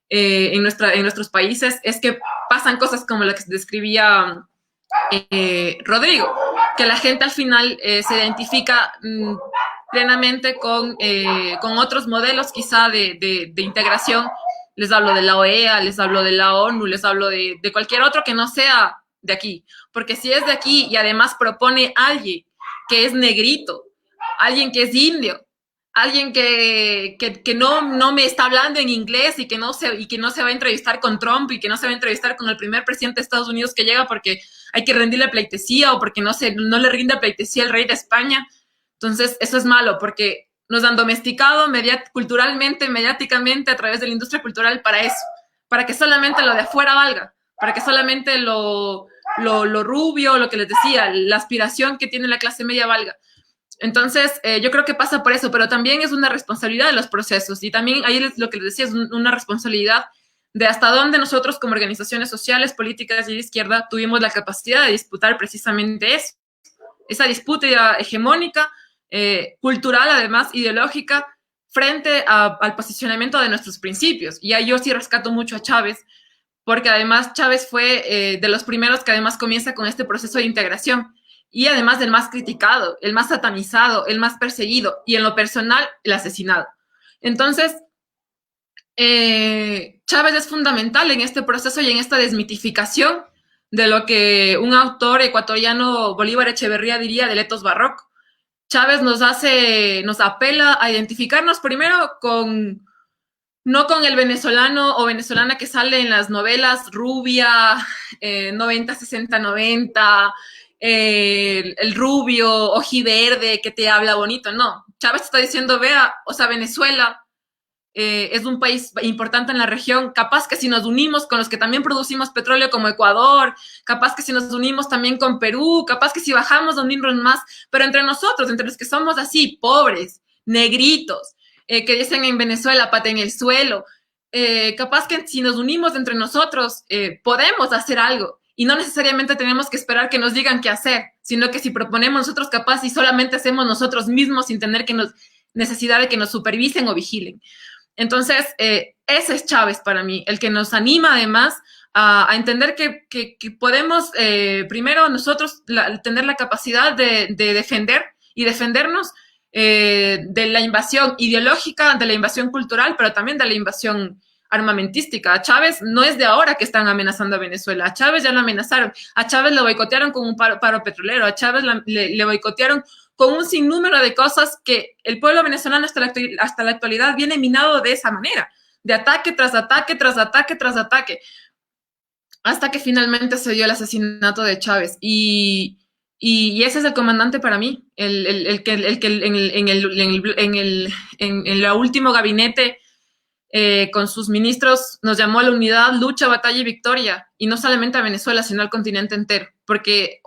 en nuestros países, es que pasan cosas como la que describía Rodrigo, que la gente al final se identifica plenamente con otros modelos quizá de integración. Les hablo de la OEA, les hablo de la ONU, les hablo de cualquier otro que no sea de aquí. Porque si es de aquí y además propone a alguien que es negrito, alguien que es indio, alguien que no me está hablando en inglés y que no se va a entrevistar con Trump y que no se va a entrevistar con el primer presidente de Estados Unidos que llega porque hay que rendirle pleitesía o porque no le rinde pleitesía el rey de España. Entonces, eso es malo porque nos han domesticado culturalmente, mediáticamente, a través de la industria cultural para eso, para que solamente lo de afuera valga, para que solamente lo rubio, lo que les decía, la aspiración que tiene la clase media valga. Entonces, yo creo que pasa por eso, pero también es una responsabilidad de los procesos y también ahí lo que les decía es una responsabilidad de hasta dónde nosotros como organizaciones sociales, políticas y de izquierda tuvimos la capacidad de disputar precisamente eso, esa disputa hegemónica, cultural, además ideológica, frente al posicionamiento de nuestros principios. Y ahí yo sí rescato mucho a Chávez, porque además Chávez fue de los primeros que además comienza con este proceso de integración y además del más criticado, el más satanizado, el más perseguido y en lo personal el asesinado. Entonces, Chávez es fundamental en este proceso y en esta desmitificación de lo que un autor ecuatoriano, Bolívar Echeverría, diría del etos barroco. Chávez nos apela a identificarnos primero no con el venezolano o venezolana que sale en las novelas rubia, 90, 60, 90, el rubio, ojiverde, que te habla bonito, no. Chávez está diciendo, vea, o sea, Venezuela es un país importante en la región, capaz que si nos unimos con los que también producimos petróleo como Ecuador, capaz que si nos unimos también con Perú, capaz que si bajamos a unirnos más, pero entre nosotros, entre los que somos así, pobres, negritos, que dicen en Venezuela, pata en el suelo, capaz que si nos unimos entre nosotros, podemos hacer algo. Y no necesariamente tenemos que esperar que nos digan qué hacer, sino que si proponemos nosotros capaz y solamente hacemos nosotros mismos sin tener necesidad de que nos supervisen o vigilen. Entonces, ese es Chávez para mí, el que nos anima además a entender que podemos, primero nosotros tener la capacidad de defender y defendernos de la invasión ideológica, de la invasión cultural, pero también de la invasión armamentística. A Chávez no es de ahora que están amenazando a Venezuela, a Chávez ya lo amenazaron, a Chávez lo boicotearon con un paro petrolero, a Chávez le boicotearon con un sinnúmero de cosas que el pueblo venezolano hasta la actualidad viene minado de esa manera, de ataque tras ataque, tras ataque, tras ataque, hasta que finalmente se dio el asesinato de Chávez. Y ese es el comandante para mí, el que en el último gabinete con sus ministros nos llamó a la unidad, lucha, batalla y victoria, y no solamente a Venezuela, sino al continente entero, porque,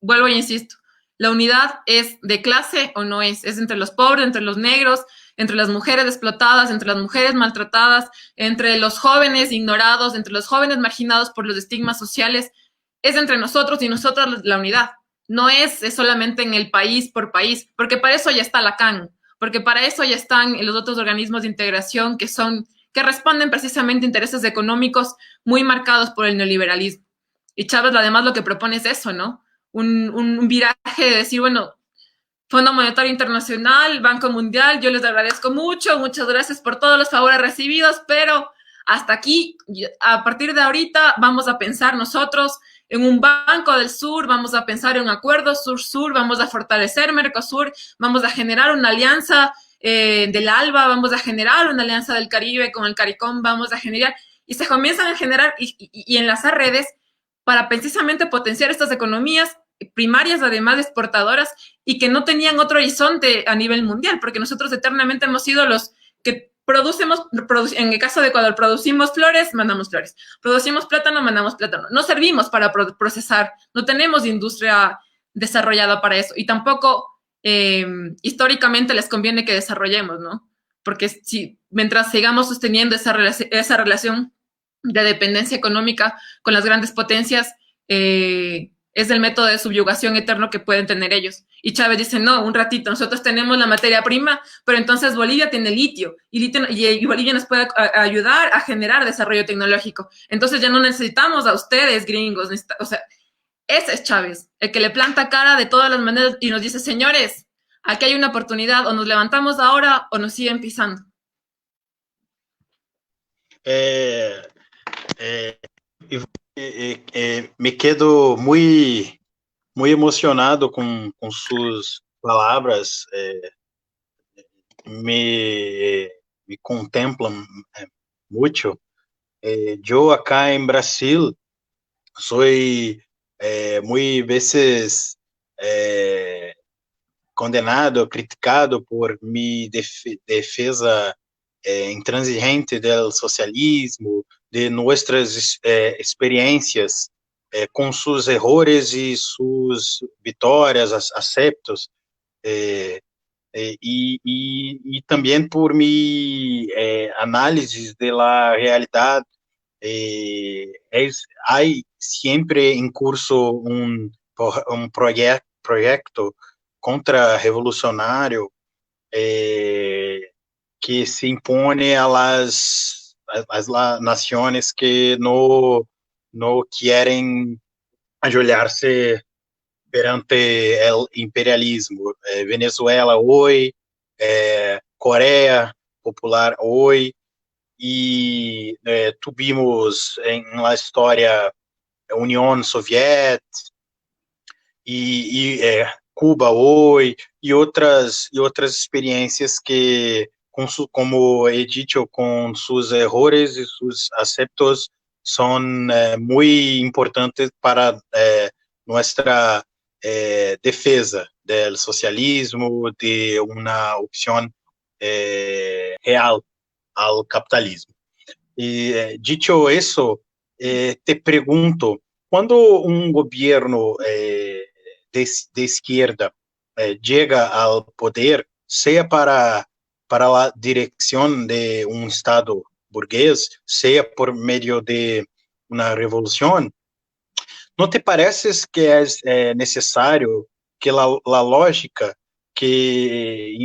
vuelvo e insisto, la unidad es de clase o no es entre los pobres, entre los negros, entre las mujeres explotadas, entre las mujeres maltratadas, entre los jóvenes ignorados, entre los jóvenes marginados por los estigmas sociales, es entre nosotros y nosotros la unidad. No es solamente en el país por país, porque para eso ya está la CAN, porque para eso ya están los otros organismos de integración que responden precisamente a intereses económicos muy marcados por el neoliberalismo. Y Chávez además lo que propone es eso, ¿no? Un viraje de decir, bueno, Fondo Monetario Internacional, Banco Mundial, yo les agradezco mucho, muchas gracias por todos los favores recibidos, pero hasta aquí, a partir de ahorita, vamos a pensar nosotros en un Banco del Sur, vamos a pensar en un acuerdo Sur-Sur, vamos a fortalecer Mercosur, vamos a generar una alianza del ALBA, vamos a generar una alianza del Caribe con el CARICOM, vamos a generar, y se comienzan a generar y enlazar redes para precisamente potenciar estas economías primarias, además exportadoras, y que no tenían otro horizonte a nivel mundial, porque nosotros eternamente hemos sido los que en el caso de Ecuador, producimos flores, mandamos flores. Producimos plátano, mandamos plátano. No servimos para procesar, no tenemos industria desarrollada para eso, y tampoco históricamente les conviene que desarrollemos, ¿no? Porque si, mientras sigamos sosteniendo esa relación de dependencia económica con las grandes potencias, es el método de subyugación eterno que pueden tener ellos. Y Chávez dice, no, un ratito, nosotros tenemos la materia prima, pero entonces Bolivia tiene litio, y Bolivia nos puede ayudar a generar desarrollo tecnológico. Entonces ya no necesitamos a ustedes, gringos. O sea, ese es Chávez, el que le planta cara de todas las maneras y nos dice, señores, aquí hay una oportunidad, o nos levantamos ahora o nos siguen pisando. Me quedo muy emocionado com suas palavras, me contemplam muito. Eu acá em Brasil soy muy veces condenado, criticado por mi defesa intransigente del socialismo, de nuestras experiencias com seus errores e suas vitórias, aceptos, e também por mi análisis de la realidade. Há sempre em curso projeto contra-revolucionário que se impone a las naciones que no quieren ajoelhar-se perante el imperialismo. Venezuela hoy, Coreia Popular hoy, e tuvimos na história União Soviética e Cuba hoje e outras experiências que, como he dicho, com seus errores e seus aceptos, são muito importantes para nossa defesa do socialismo, de uma opção real ao capitalismo. E, dicho isso, te pergunto, quando um governo de esquerda chega ao poder, seja para a direção de um Estado burguês, seja por meio de uma revolução, não te parece que é necessário que a lógica que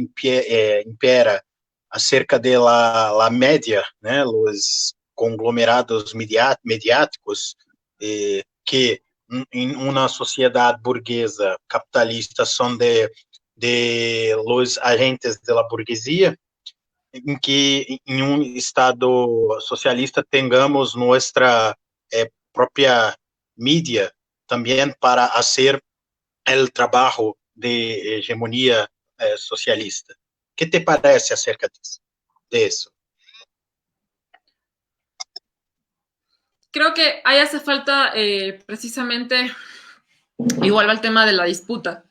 impera acerca de la média, né, os conglomerados mediáticos, que em uma sociedade burguesa capitalista são de los agentes de la burguesia, em que em um Estado socialista tengamos nossa própria mídia também para fazer o trabalho de hegemonia socialista. ¿Qué te parece acerca de eso? Creo que ahí hace falta precisamente, igual va el tema de la disputa.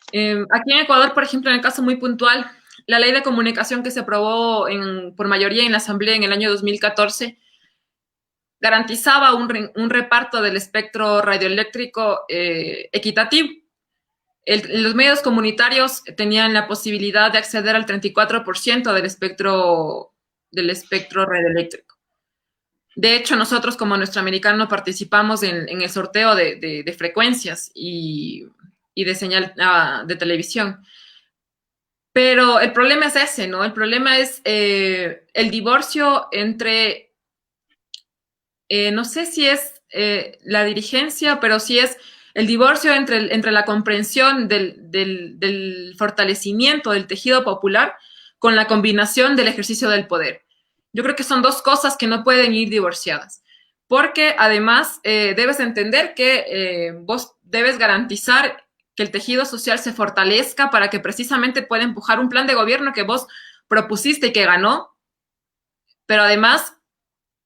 Aquí en Ecuador, por ejemplo, en el caso muy puntual, la ley de comunicación que se aprobó por mayoría en la Asamblea en el año 2014 garantizaba un reparto del espectro radioeléctrico equitativo. Los medios comunitarios tenían la posibilidad de acceder al 34% del espectro radioeléctrico. De hecho, nosotros como Nuestroamericano participamos en el sorteo de frecuencias y de señal de televisión. Pero el problema es ese, ¿no? El problema es el divorcio entre, no sé si es la dirigencia, pero sí es el divorcio entre la comprensión del fortalecimiento del tejido popular con la combinación del ejercicio del poder. Yo creo que son dos cosas que no pueden ir divorciadas, porque además debes entender que vos debes garantizar que el tejido social se fortalezca para que precisamente pueda empujar un plan de gobierno que vos propusiste y que ganó, pero además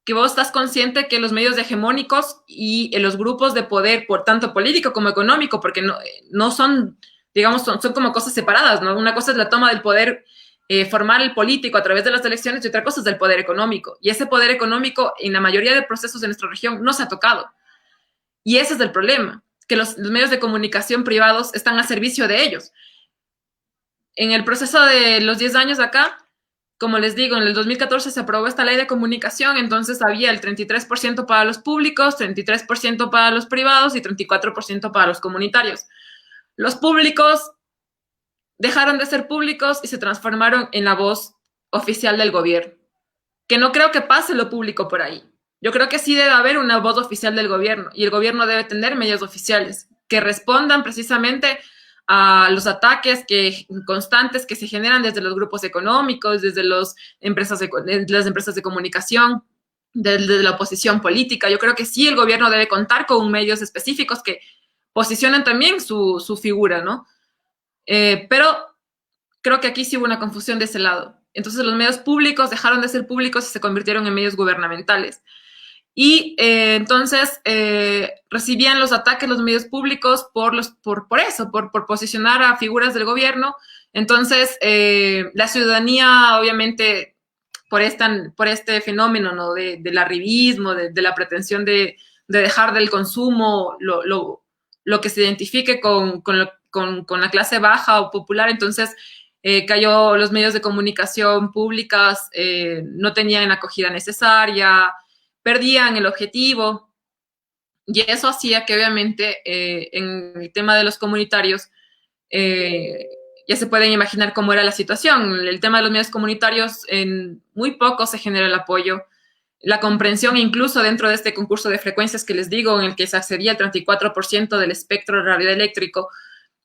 que vos estás consciente que los medios hegemónicos y los grupos de poder, por tanto político como económico, porque no son, digamos, son como cosas separadas, ¿no? Una cosa es la toma del poder formal el político a través de las elecciones y otra cosa es del poder económico. Y ese poder económico en la mayoría de procesos de nuestra región no se ha tocado. Y ese es el problema, que los medios de comunicación privados están al servicio de ellos. En el proceso de los 10 años de acá, como les digo, en el 2014 se aprobó esta ley de comunicación, entonces había el 33% para los públicos, 33% para los privados y 34% para los comunitarios. Los públicos dejaron de ser públicos y se transformaron en la voz oficial del gobierno. Que no creo que pase lo público por ahí. Yo creo que sí debe haber una voz oficial del gobierno y el gobierno debe tener medios oficiales que respondan precisamente a los ataques constantes que se generan desde los grupos económicos, desde las empresas de comunicación, desde la oposición política. Yo creo que sí el gobierno debe contar con medios específicos que posicionen también su figura, ¿no? Pero creo que aquí sí hubo una confusión de ese lado. Entonces los medios públicos dejaron de ser públicos y se convirtieron en medios gubernamentales. Y entonces recibían los ataques los medios públicos por eso, por posicionar a figuras del gobierno. Entonces la ciudadanía, obviamente, por este fenómeno, ¿no? del arribismo, de la pretensión de dejar del consumo lo que se identifique con la clase baja o popular, entonces cayó los medios de comunicación públicas, no tenían la acogida necesaria, perdían el objetivo, y eso hacía que obviamente en el tema de los comunitarios ya se pueden imaginar cómo era la situación. El tema de los medios comunitarios, en muy poco se genera el apoyo, la comprensión incluso dentro de este concurso de frecuencias que les digo, en el que se accedía al 34% del espectro radioeléctrico.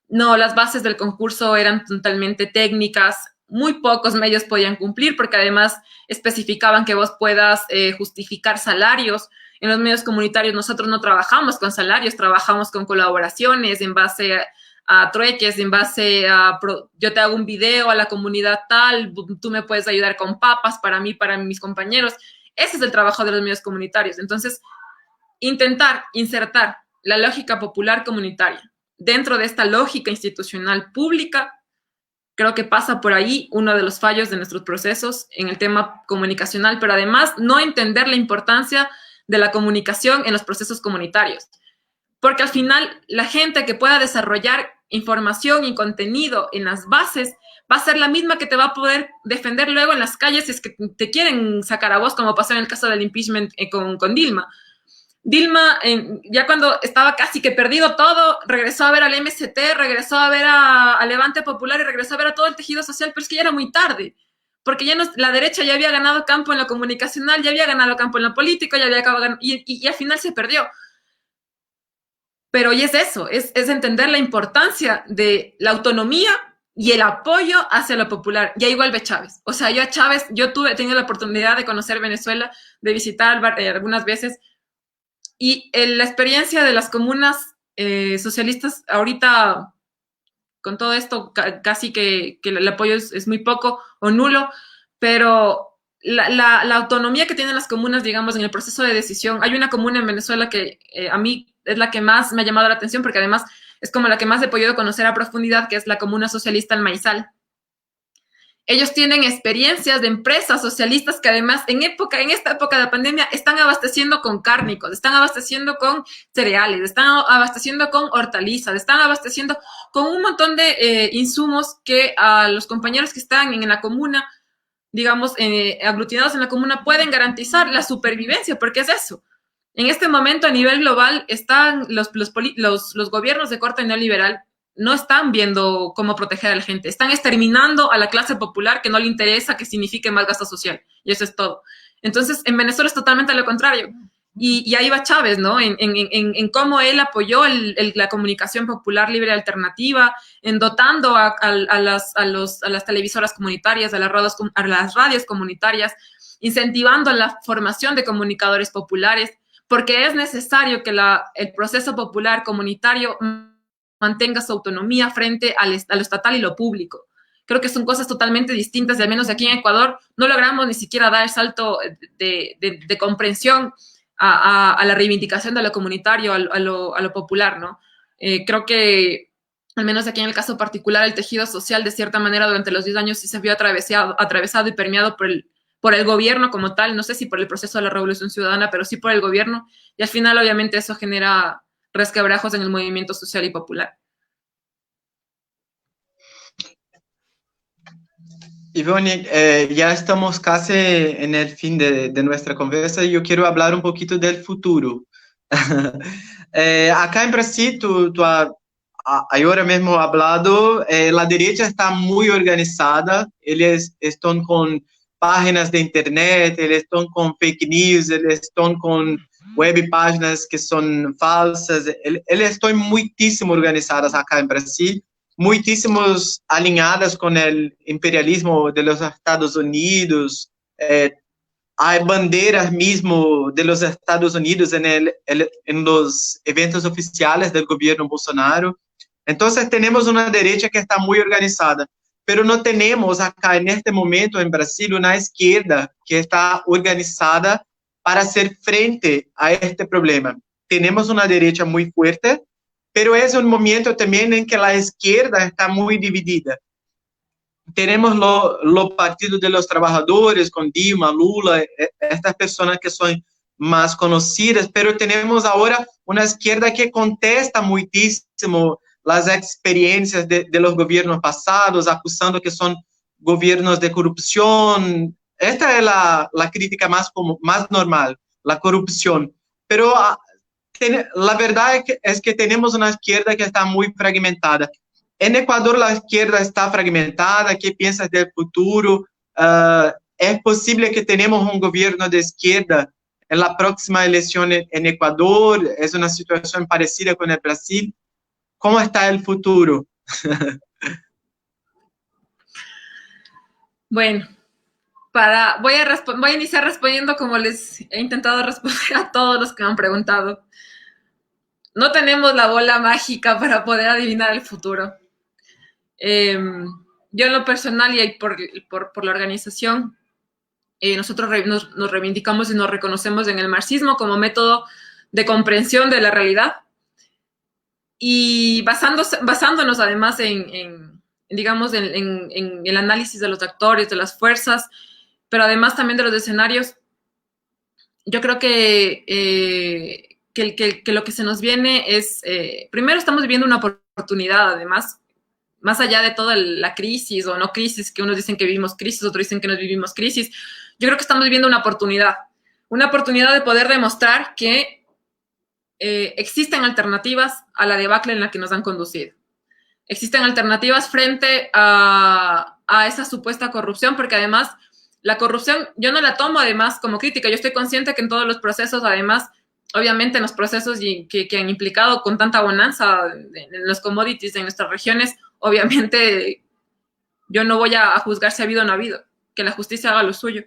No, las bases del concurso eran totalmente técnicas, muy pocos medios podían cumplir porque además especificaban que vos puedas justificar salarios. En los medios comunitarios nosotros no trabajamos con salarios, trabajamos con colaboraciones en base a trueques, en base a yo te hago un video a la comunidad tal, tú me puedes ayudar con papas para mí, para mis compañeros. Ese es el trabajo de los medios comunitarios. Entonces, intentar insertar la lógica popular comunitaria dentro de esta lógica institucional pública, creo que pasa por ahí uno de los fallos de nuestros procesos en el tema comunicacional, pero además no entender la importancia de la comunicación en los procesos comunitarios. Porque al final la gente que pueda desarrollar información y contenido en las bases va a ser la misma que te va a poder defender luego en las calles si es que te quieren sacar a vos, como pasó en el caso del impeachment con Dilma. Dilma, ya cuando estaba casi que perdido todo, regresó a ver al MST, regresó a ver a Levante Popular y regresó a ver a todo el tejido social, pero es que ya era muy tarde, porque ya la derecha ya había ganado campo en lo comunicacional, ya había ganado campo en lo político, ya había acabado, y al final se perdió. Pero hoy es eso, es entender la importancia de la autonomía y el apoyo hacia lo popular. Y ahí vuelve Chávez. O sea, yo a Chávez, he tenido la oportunidad de conocer Venezuela, de visitar algunas veces, y la experiencia de las comunas socialistas, ahorita con todo esto, casi que el apoyo es muy poco o nulo, pero la autonomía que tienen las comunas, digamos, en el proceso de decisión. Hay una comuna en Venezuela que a mí es la que más me ha llamado la atención, porque además es como la que más he podido conocer a profundidad, que es la comuna socialista El Maizal. Ellos tienen experiencias de empresas socialistas que además en esta época de pandemia están abasteciendo con cárnicos, están abasteciendo con cereales, están abasteciendo con hortalizas, están abasteciendo con un montón de insumos que a los compañeros que están en la comuna, digamos, aglutinados en la comuna, pueden garantizar la supervivencia, porque es eso. En este momento a nivel global están los gobiernos de corte neoliberal no están viendo cómo proteger a la gente, están exterminando a la clase popular que no le interesa que signifique más gasto social, y eso es todo. Entonces, en Venezuela es totalmente lo contrario, y ahí va Chávez, ¿no? En cómo él apoyó la comunicación popular libre alternativa, en dotando a las televisoras comunitarias, a las radios comunitarias, incentivando la formación de comunicadores populares, porque es necesario que el proceso popular comunitario mantenga su autonomía frente a lo estatal y lo público, Creo que son cosas totalmente distintas y al menos aquí en Ecuador no logramos ni siquiera dar el salto de comprensión a la reivindicación de lo comunitario, a lo popular, ¿no? Creo que, al menos aquí en el caso particular, el tejido social, de cierta manera, durante los 10 años sí se vio atravesado y permeado por el gobierno como tal, no sé si por el proceso de la Revolución Ciudadana, pero sí por el gobierno, y al final, obviamente, eso genera resquebrajos en el movimiento social y popular. Ivonne, ya estamos casi en el fin de nuestra conversa y yo quiero hablar un poquito del futuro. Acá en Brasil, tú ahora mismo hablado, la derecha está muy organizada, eles están con páginas de internet, eles están con fake news, eles están con web páginas que son falsas, eles estão muitíssimo organizadas acá en Brasil, muitíssimos alinhadas com o imperialismo de los Estados Unidos, há bandeiras mesmo de los Estados Unidos en los eventos oficiales del gobierno Bolsonaro. Entonces tenemos una derecha que está muy organizada, pero no tenemos acá en este momento en Brasil una izquierda que está organizada para hacer frente a este problema. Tenemos una derecha muy fuerte, pero es un momento también en que la izquierda está muy dividida. Tenemos los partidos de los trabajadores con Dilma, Lula, estas personas que son más conocidas, pero tenemos ahora una izquierda que contesta muchísimo las experiencias de los gobiernos pasados, acusando que son gobiernos de corrupción. Esta es la crítica más normal, la corrupción. Pero la verdad es que tenemos una izquierda que está muy fragmentada. En Ecuador la izquierda está fragmentada. ¿Qué piensas del futuro? ¿Es posible que tenemos un gobierno de izquierda en la próxima elección en Ecuador? ¿Es una situación parecida con el Brasil? ¿Cómo está el futuro? Bueno, voy a iniciar respondiendo como les he intentado responder a todos los que me han preguntado. No tenemos la bola mágica para poder adivinar el futuro. Yo en lo personal y por la organización, nosotros nos reivindicamos y nos reconocemos en el marxismo como método de comprensión de la realidad y basándonos además en el análisis de los actores, de las fuerzas, pero además también de los escenarios. Yo creo que lo que se nos viene es, primero estamos viviendo una oportunidad, además, más allá de toda la crisis o no crisis, que unos dicen que vivimos crisis, otros dicen que no vivimos crisis. Yo creo que estamos viviendo una oportunidad de poder demostrar que existen alternativas a la debacle en la que nos han conducido. Existen alternativas frente a esa supuesta corrupción, porque además la corrupción yo no la tomo además como crítica. Yo estoy consciente que en todos los procesos, además, obviamente en los procesos que han implicado con tanta bonanza en los commodities de nuestras regiones, obviamente yo no voy a juzgar si ha habido o no ha habido, que la justicia haga lo suyo.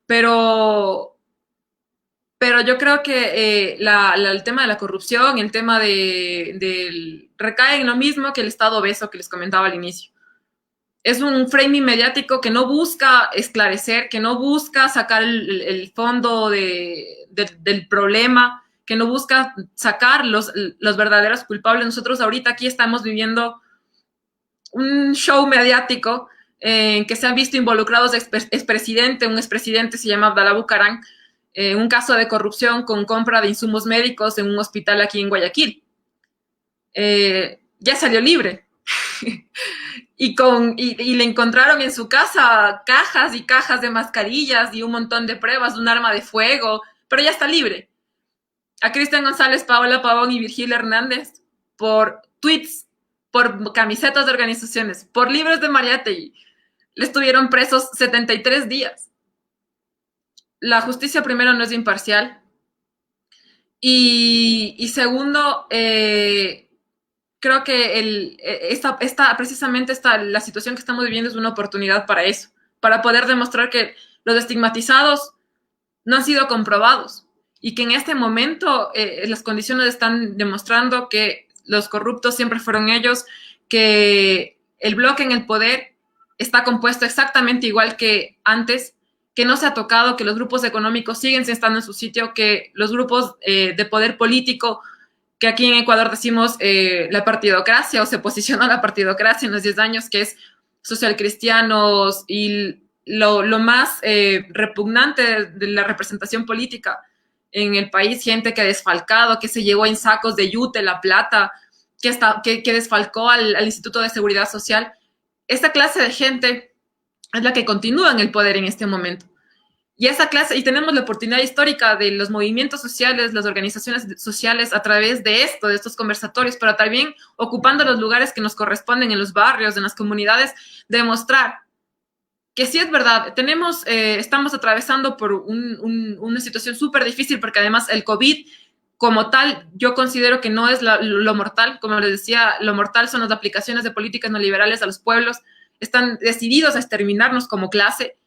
Pero yo creo que el tema de la corrupción, el tema recae en lo mismo que el Estado obeso que les comentaba al inicio. Es un framing mediático que no busca esclarecer, que no busca sacar el fondo del problema, que no busca sacar los verdaderos culpables. Nosotros ahorita aquí estamos viviendo un show mediático en que se han visto involucrados un expresidente se llama Abdalá Bucaram, un caso de corrupción con compra de insumos médicos en un hospital aquí en Guayaquil. Ya salió libre. y le encontraron en su casa cajas y cajas de mascarillas y un montón de pruebas, un arma de fuego, pero ya está libre. A Cristian González, Paola Pavón y Virgilio Hernández, por tweets, por camisetas de organizaciones, por libros de Mariátegui, le estuvieron presos 73 días. La justicia, primero, no es imparcial. Y segundo, creo que precisamente la situación que estamos viviendo es una oportunidad para eso, para poder demostrar que los estigmatizados no han sido comprobados y que en este momento las condiciones están demostrando que los corruptos siempre fueron ellos, que el bloque en el poder está compuesto exactamente igual que antes, que no se ha tocado, que los grupos económicos siguen estando en su sitio, que los grupos de poder político, que aquí en Ecuador decimos la partidocracia, o se posicionó la partidocracia en los 10 años, que es socialcristianos y lo más repugnante de la representación política en el país, gente que ha desfalcado, que se llevó en sacos de yute la plata, que desfalcó al Instituto de Seguridad Social. Esta clase de gente es la que continúa en el poder en este momento. Y esa clase, y tenemos la oportunidad histórica de los movimientos sociales, las organizaciones sociales a través de esto, de estos conversatorios, pero también ocupando los lugares que nos corresponden en los barrios, en las comunidades, demostrar que sí es verdad, estamos atravesando por una situación súper difícil, porque además el COVID como tal, yo considero que no es lo mortal. Como les decía, lo mortal son las aplicaciones de políticas neoliberales a los pueblos, están decididos a exterminarnos como clase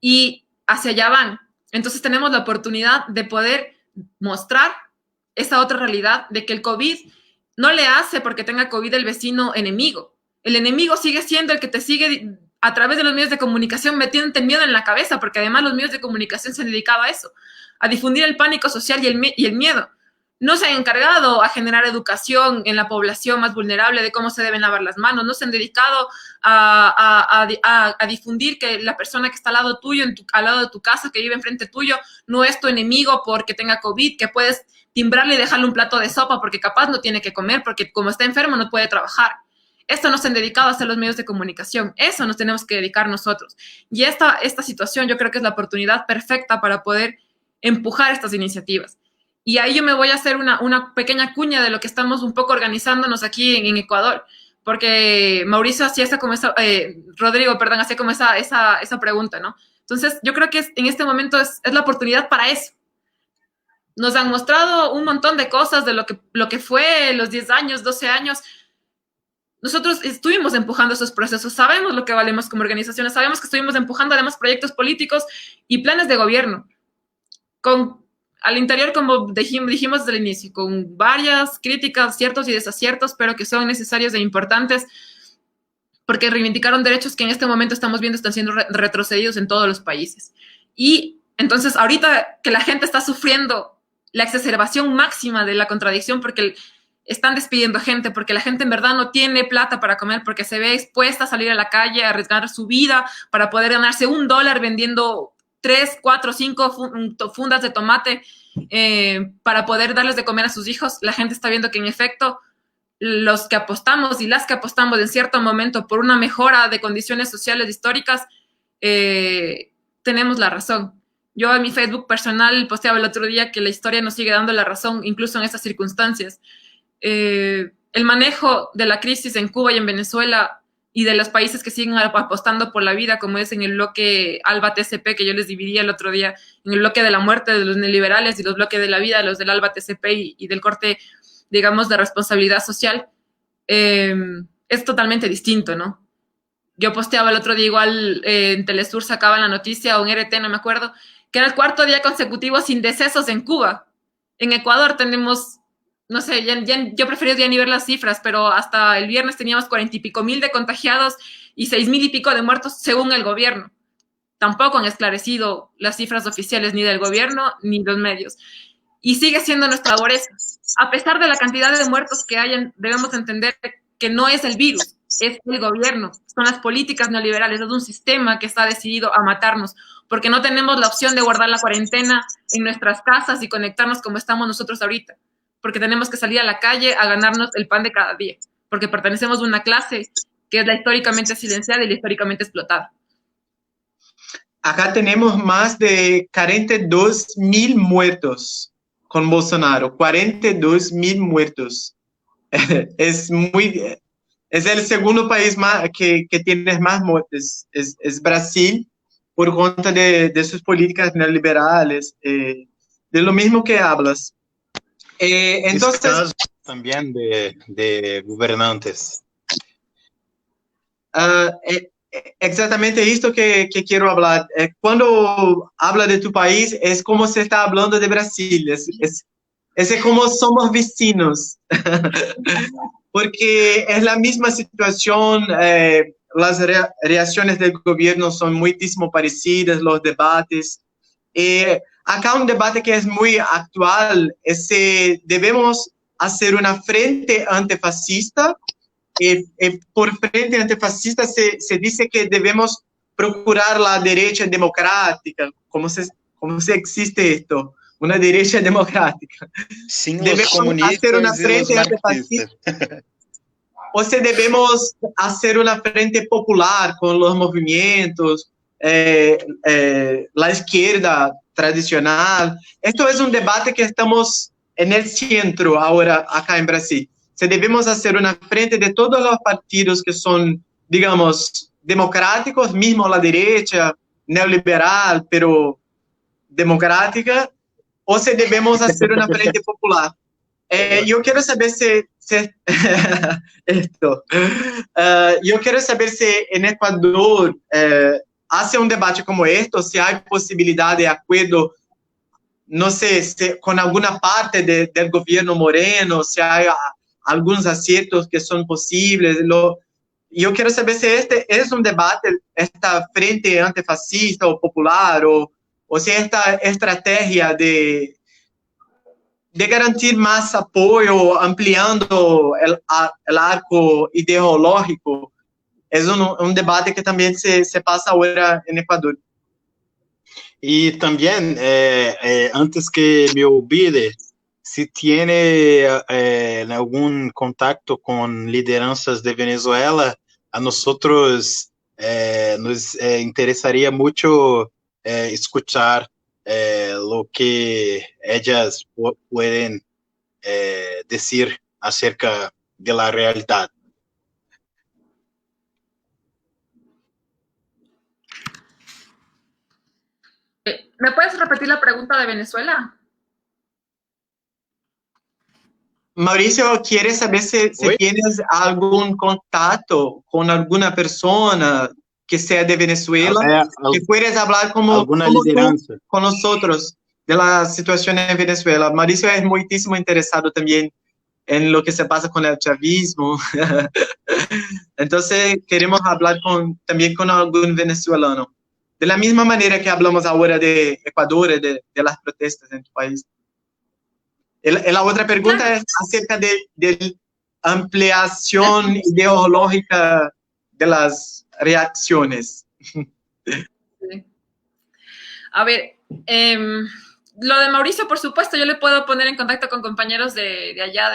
y hacia allá van. Entonces tenemos la oportunidad de poder mostrar esa otra realidad de que el COVID no le hace porque tenga COVID el vecino enemigo. El enemigo sigue siendo el que te sigue a través de los medios de comunicación metiéndote miedo en la cabeza, porque además los medios de comunicación se han dedicado a eso, a difundir el pánico social y el miedo. No se han encargado a generar educación en la población más vulnerable de cómo se deben lavar las manos, no se han dedicado a difundir que la persona que está al lado tuyo, al lado de tu casa, que vive enfrente tuyo, no es tu enemigo porque tenga COVID, que puedes timbrarle y dejarle un plato de sopa porque capaz no tiene que comer, porque como está enfermo no puede trabajar. Esto nos han dedicado a hacer los medios de comunicación, eso nos tenemos que dedicar nosotros. Y esta situación yo creo que es la oportunidad perfecta para poder empujar estas iniciativas. Y ahí yo me voy a hacer una pequeña cuña de lo que estamos un poco organizándonos aquí en Ecuador, porque Mauricio hacía Rodrigo, perdón, hacía como esa pregunta, ¿no? Entonces, yo creo que en este momento es la oportunidad para eso. Nos han mostrado un montón de cosas de lo que fue los 10 años, 12 años. Nosotros estuvimos empujando esos procesos, sabemos lo que valemos como organizaciones, sabemos que estuvimos empujando además proyectos políticos y planes de gobierno, al interior, como dijimos desde el inicio, con varias críticas, ciertos y desaciertos, pero que son necesarios e importantes, porque reivindicaron derechos que en este momento estamos viendo están siendo retrocedidos en todos los países. Y entonces, ahorita que la gente está sufriendo la exacerbación máxima de la contradicción, porque están despidiendo gente, porque la gente en verdad no tiene plata para comer, porque se ve expuesta a salir a la calle, a arriesgar su vida para poder ganarse $1 vendiendo 3, 4, 5 fundas de tomate para poder darles de comer a sus hijos. La gente está viendo que en efecto los que apostamos y las que apostamos en cierto momento por una mejora de condiciones sociales históricas, tenemos la razón. Yo en mi Facebook personal posteaba el otro día que la historia nos sigue dando la razón, incluso en estas circunstancias. El manejo de la crisis en Cuba y en Venezuela y de los países que siguen apostando por la vida, como es en el bloque ALBA-TCP, que yo les dividía el otro día, en el bloque de la muerte de los neoliberales y los bloques de la vida, los del ALBA-TCP y del corte, digamos, de responsabilidad social, es totalmente distinto, ¿no? Yo posteaba el otro día igual, en Telesur sacaban la noticia, o en RT, no me acuerdo, que era el 4º día consecutivo sin decesos en Cuba. En Ecuador tenemos, no sé, yo prefiero ya ni ver las cifras, pero hasta el viernes teníamos 40 y pico mil de contagiados y 6,000 y pico de muertos según el gobierno. Tampoco han esclarecido las cifras oficiales ni del gobierno ni los medios. Y sigue siendo nuestra pobreza. A pesar de la cantidad de muertos que hayan, debemos entender que no es el virus, es el gobierno, son las políticas neoliberales, es un sistema que está decidido a matarnos, porque no tenemos la opción de guardar la cuarentena en nuestras casas y conectarnos como estamos nosotros ahorita, porque tenemos que salir a la calle a ganarnos el pan de cada día, porque pertenecemos a una clase que es la históricamente silenciada y la históricamente explotada. Acá tenemos más de 42,000 muertos con Bolsonaro, 42,000 muertos. Es el segundo país que tiene más muertes, es Brasil, por cuenta de sus políticas neoliberales, de lo mismo que hablas. Entonces, caso también de gobernantes. Exactamente esto que quiero hablar. Cuando habla de tu país, es como se está hablando de Brasil, es como somos vecinos, porque es la misma situación las reacciones del gobierno son muchísimo parecidas, los debates. Acá un debate que es muy actual es si debemos hacer una frente antifascista. Por frente antifascista se dice que debemos procurar la derecha democrática. ¿Cómo se existe esto? Una derecha democrática. Sin los Debemos comunistas hacer una y los frente marxistas. antifascista. O si debemos hacer una frente popular con los movimientos, la izquierda tradicional. Esto es un debate que estamos en el centro ahora acá en Brasil. Si debemos hacer una frente de todos los partidos que son, digamos, democráticos, mismo la derecha, neoliberal, pero democrática, o si debemos hacer una frente popular. Yo quiero saber esto. Yo quiero saber si en Ecuador hace un debate como esto, si hay posibilidad de acuerdo, no sé, con alguna parte del gobierno Moreno, si hay algunos aciertos que son posibles. Yo quiero saber si este es un debate, esta frente antifascista o popular, o si esta estrategia de garantir más apoyo, ampliando el arco ideológico, es un debate que también se pasa ahora en Ecuador. Y también, antes que me olvide, si tiene algún contacto con lideranzas de Venezuela, a nosotros nos interesaría mucho escuchar lo que ellas pueden decir acerca de la realidad. ¿Me puedes repetir la pregunta de Venezuela? Mauricio, ¿quieres saber si tienes algún contacto con alguna persona que sea de Venezuela, que puedes hablar como tú, con nosotros de la situación en Venezuela? Mauricio es muchísimo interesado también en lo que se pasa con el chavismo. Entonces, queremos hablar también con algún venezolano. De la misma manera que hablamos ahora de Ecuador, de las protestas en tu país. La otra pregunta es acerca de ampliación ideológica de las reacciones. Sí. A ver, lo de Mauricio, por supuesto, yo le puedo poner en contacto con compañeros de allá,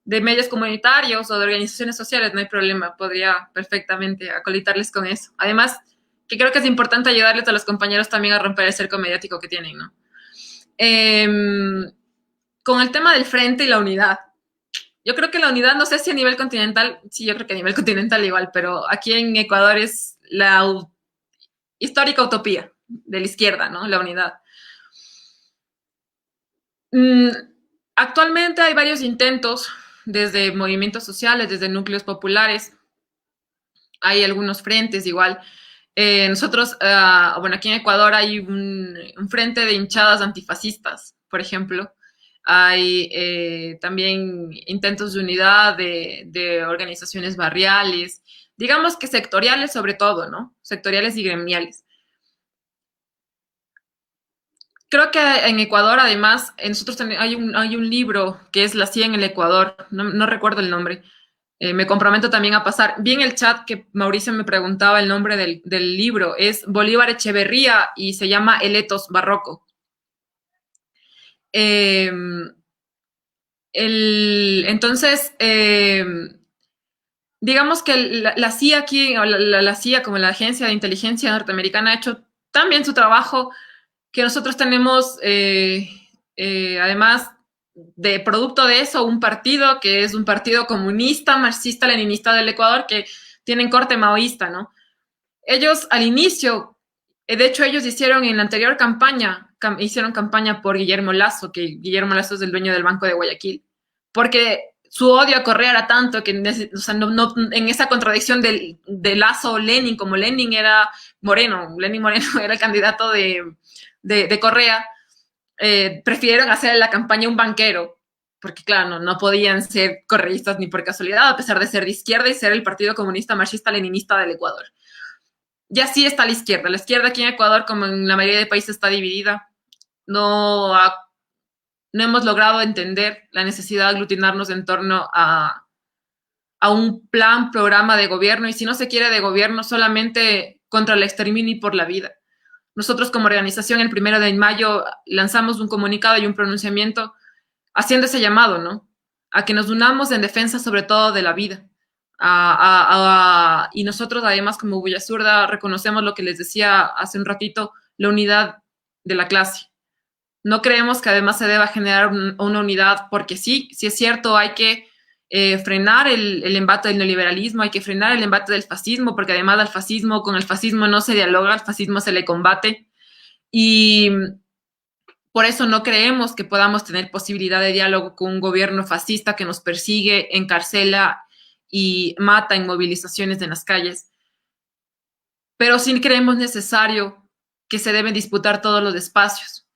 de medios comunitarios o de organizaciones sociales, no hay problema, podría perfectamente acolitarles con eso. Además, que creo que es importante ayudarles a los compañeros también a romper el cerco mediático que tienen, ¿no? Con el tema del frente y la unidad. Yo creo que la unidad, no sé si a nivel continental, sí, yo creo que a nivel continental igual, pero aquí en Ecuador es la histórica utopía de la izquierda, ¿no? La unidad. Actualmente hay varios intentos, desde movimientos sociales, desde núcleos populares, hay algunos frentes igual. Nosotros, bueno, aquí en Ecuador hay un frente de hinchadas antifascistas, por ejemplo. Hay también intentos de unidad de organizaciones barriales, digamos que sectoriales sobre todo, ¿no? Sectoriales y gremiales. Creo que en Ecuador, además, nosotros hay un libro que es La CIA en el Ecuador, no recuerdo el nombre. Me comprometo también a pasar. Vi en el chat que Mauricio me preguntaba el nombre del libro. Es Bolívar Echeverría y se llama El Etos Barroco. Entonces, digamos que la CIA aquí, la CIA como la Agencia de Inteligencia Norteamericana ha hecho tan bien su trabajo que nosotros tenemos, además de producto de eso, un partido que es un partido comunista, marxista-leninista del Ecuador, que tienen corte maoísta, ¿no? Ellos al inicio, de hecho ellos hicieron en la anterior campaña, hicieron campaña por Guillermo Lasso, que Guillermo Lasso es el dueño del Banco de Guayaquil, porque su odio a Correa era tanto que, o sea, en esa contradicción de Lasso-Lenin, como Lenin era Moreno, Lenin Moreno era el candidato de Correa, prefirieron hacer la campaña un banquero, porque claro, no podían ser correístas ni por casualidad, a pesar de ser de izquierda y ser el Partido Comunista Marxista-Leninista del Ecuador. Y así está la izquierda. La izquierda aquí en Ecuador, como en la mayoría de países, está dividida. No hemos logrado entender la necesidad de aglutinarnos en torno a un plan, programa de gobierno, y si no se quiere de gobierno, solamente contra el exterminio y por la vida. Nosotros como organización el 1 de mayo lanzamos un comunicado y un pronunciamiento haciendo ese llamado, ¿no? A que nos unamos en defensa sobre todo de la vida. Y nosotros además como Bullasurda reconocemos lo que les decía hace un ratito, la unidad de la clase. No creemos que además se deba generar una unidad porque sí es cierto, hay que frenar el embate del neoliberalismo, hay que frenar el embate del fascismo, porque además con el fascismo no se dialoga, al fascismo se le combate. Y por eso no creemos que podamos tener posibilidad de diálogo con un gobierno fascista que nos persigue, encarcela y mata en movilizaciones en las calles. Pero sí creemos necesario que se deben disputar todos los espacios.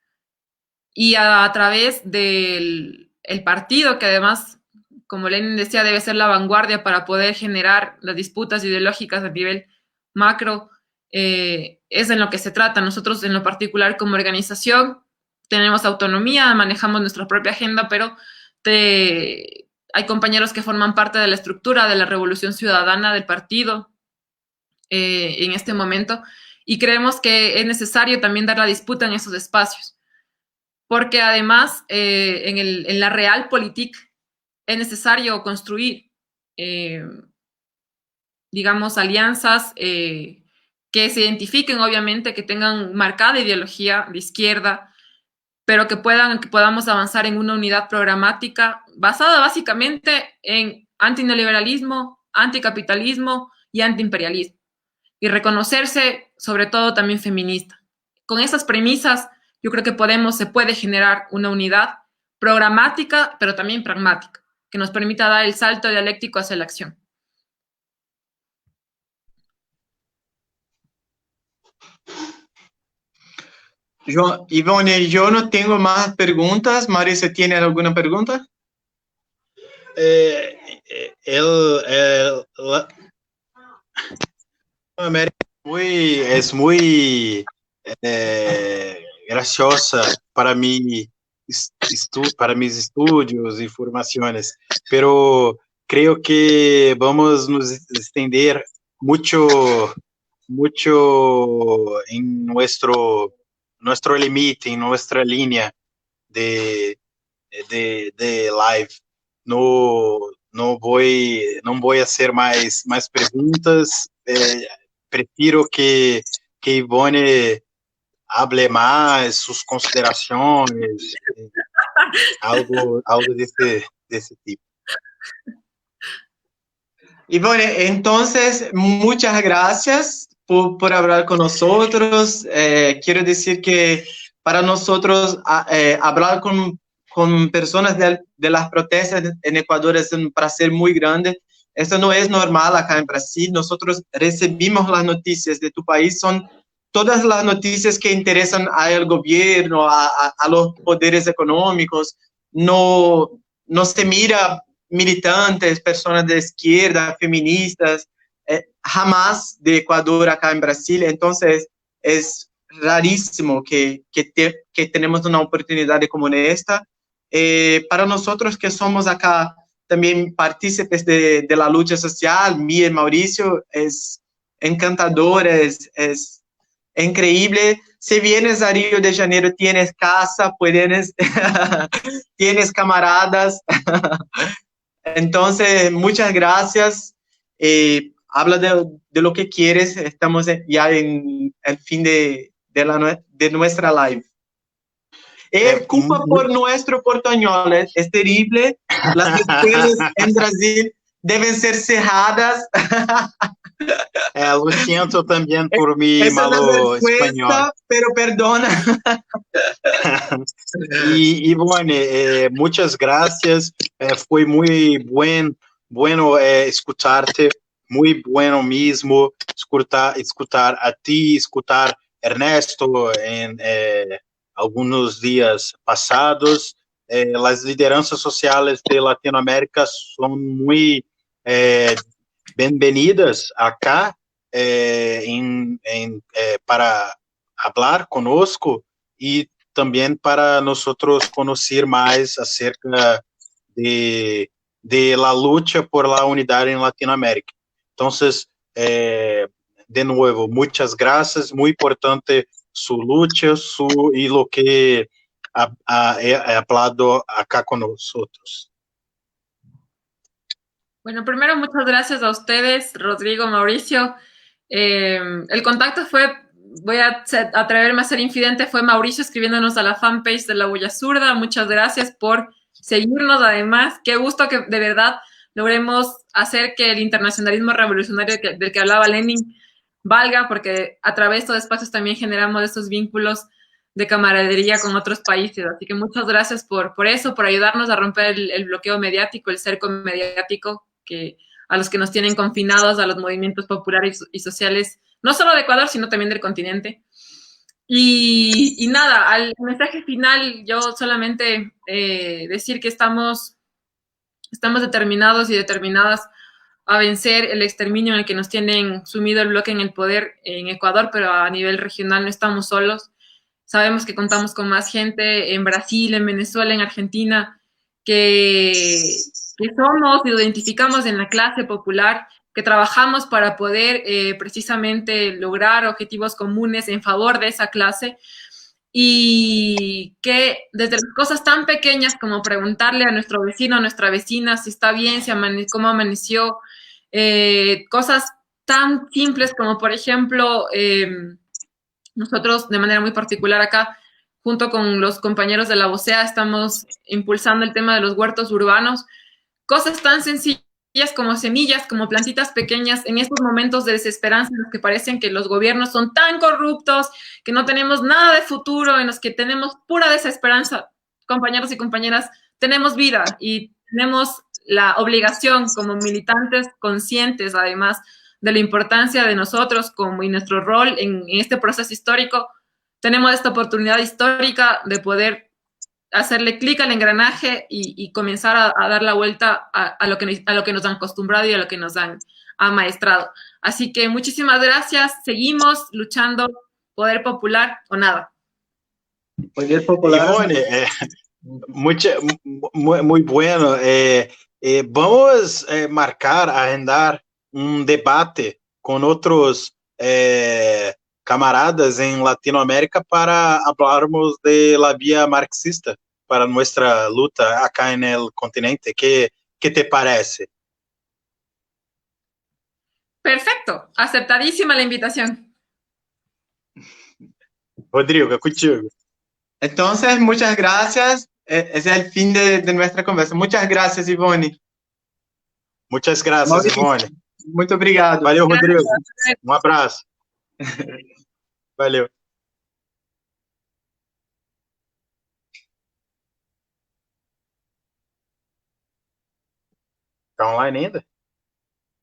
Y a través del partido, que además, como Lenin decía, debe ser la vanguardia para poder generar las disputas ideológicas a nivel macro, es en lo que se trata. Nosotros, en lo particular, como organización, tenemos autonomía, manejamos nuestra propia agenda, pero hay compañeros que forman parte de la estructura de la revolución ciudadana del partido en este momento, y creemos que es necesario también dar la disputa en esos espacios. Porque además en la realpolitik es necesario construir, digamos, alianzas que se identifiquen, obviamente, que tengan marcada ideología de izquierda, pero que podamos avanzar en una unidad programática basada básicamente en antineoliberalismo, anticapitalismo y antiimperialismo. Y reconocerse, sobre todo, también feminista. Con esas premisas, yo creo que se puede generar una unidad programática, pero también pragmática, que nos permita dar el salto dialéctico hacia la acción. Ivonne, yo no tengo más preguntas. Marisa, ¿tiene alguna pregunta? América es muy graciosa para mí, para mis estudios y formaciones, pero creo que vamos a nos extender mucho en nuestro límite, en nuestra línea de live. No voy a hacer más preguntas. Prefiro que Ivonne hable más, sus consideraciones, algo de ese tipo. Ivonne, entonces, muchas gracias por hablar con nosotros. Quiero decir que para nosotros hablar con personas de las protestas en Ecuador es un placer muy grande. Esto no es normal acá en Brasil. Nosotros recibimos las noticias de tu país, son todas las noticias que interesan al gobierno, a los poderes económicos. No se mira militantes, personas de izquierda, feministas, jamás de Ecuador acá en Brasil. Entonces, es rarísimo que tenemos una oportunidad como esta. Para nosotros que somos acá también partícipes de la lucha social, mí y Mauricio, es encantador, es increíble. Si vienes a Río de Janeiro, tienes casa, tienes camaradas. Entonces, muchas gracias. Habla de lo que quieres. Estamos ya en el fin de nuestra live. Culpa por nuestro portuñol, es terrible. Las escuelas en Brasil deben ser cerradas. Lo siento también por mi malo español. Pero perdona. Y bueno, muchas gracias. Fue muy bueno escucharte, muy bueno mismo escuchar a ti, escuchar a Ernesto en algunos días pasados. las lideranças sociales de Latinoamérica son muy bienvenidas acá para hablar conosco y también para nosotros conocer más acerca de la lucha por la unidad en Latinoamérica. Entonces, de nuevo, muchas gracias, muy importante su lucha y lo que ha hablado acá con nosotros. Bueno, primero muchas gracias a ustedes, Rodrigo, Mauricio. El contacto fue, voy a atreverme a ser infidente, fue Mauricio escribiéndonos a la fanpage de La Bulla Zurda. Muchas gracias por seguirnos además. Qué gusto que de verdad logremos hacer que el internacionalismo revolucionario del que hablaba Lenin valga, porque a través de estos espacios también generamos estos vínculos de camaradería con otros países. Así que muchas gracias por eso, por ayudarnos a romper el bloqueo mediático, el cerco mediático a los que nos tienen confinados a los movimientos populares y sociales, no solo de Ecuador, sino también del continente. Y nada, al mensaje final, yo solamente decir que estamos determinados y determinadas a vencer el exterminio en el que nos tienen sumido el bloque en el poder en Ecuador, pero a nivel regional no estamos solos. Sabemos que contamos con más gente en Brasil, en Venezuela, en Argentina, que somos y lo identificamos en la clase popular, que trabajamos para poder precisamente lograr objetivos comunes en favor de esa clase y que desde las cosas tan pequeñas como preguntarle a nuestro vecino, a nuestra vecina si está bien, cómo amaneció, cosas tan simples como por ejemplo nosotros de manera muy particular acá junto con los compañeros de la vocea estamos impulsando el tema de los huertos urbanos, cosas tan sencillas como semillas, como plantitas pequeñas, en estos momentos de desesperanza en los que parecen que los gobiernos son tan corruptos, que no tenemos nada de futuro, en los que tenemos pura desesperanza, compañeros y compañeras, tenemos vida y tenemos la obligación como militantes conscientes, además, de la importancia de nosotros como y nuestro rol en este proceso histórico, tenemos esta oportunidad histórica de poder hacerle clic al engranaje y comenzar a dar la vuelta a lo que nos han acostumbrado y a lo que nos han amaestrado. Así que muchísimas gracias, seguimos luchando, poder popular o nada. Poder popular. Ivone, muy bueno. Vamos a marcar, agendar un debate con otros camaradas en Latinoamérica para hablarmos de la vía marxista para nuestra luta acá en el continente. ¿Qué te parece? Perfecto, aceptadísima la invitación. Rodrigo, contigo. Entonces, muchas gracias. Ese es el fin de nuestra conversa. Muchas gracias, Ivone. Muchas gracias, Mauricio, Ivone. muito obrigado. Valeu, Rodrigo. Um abraço. Valeu. Tá online ainda?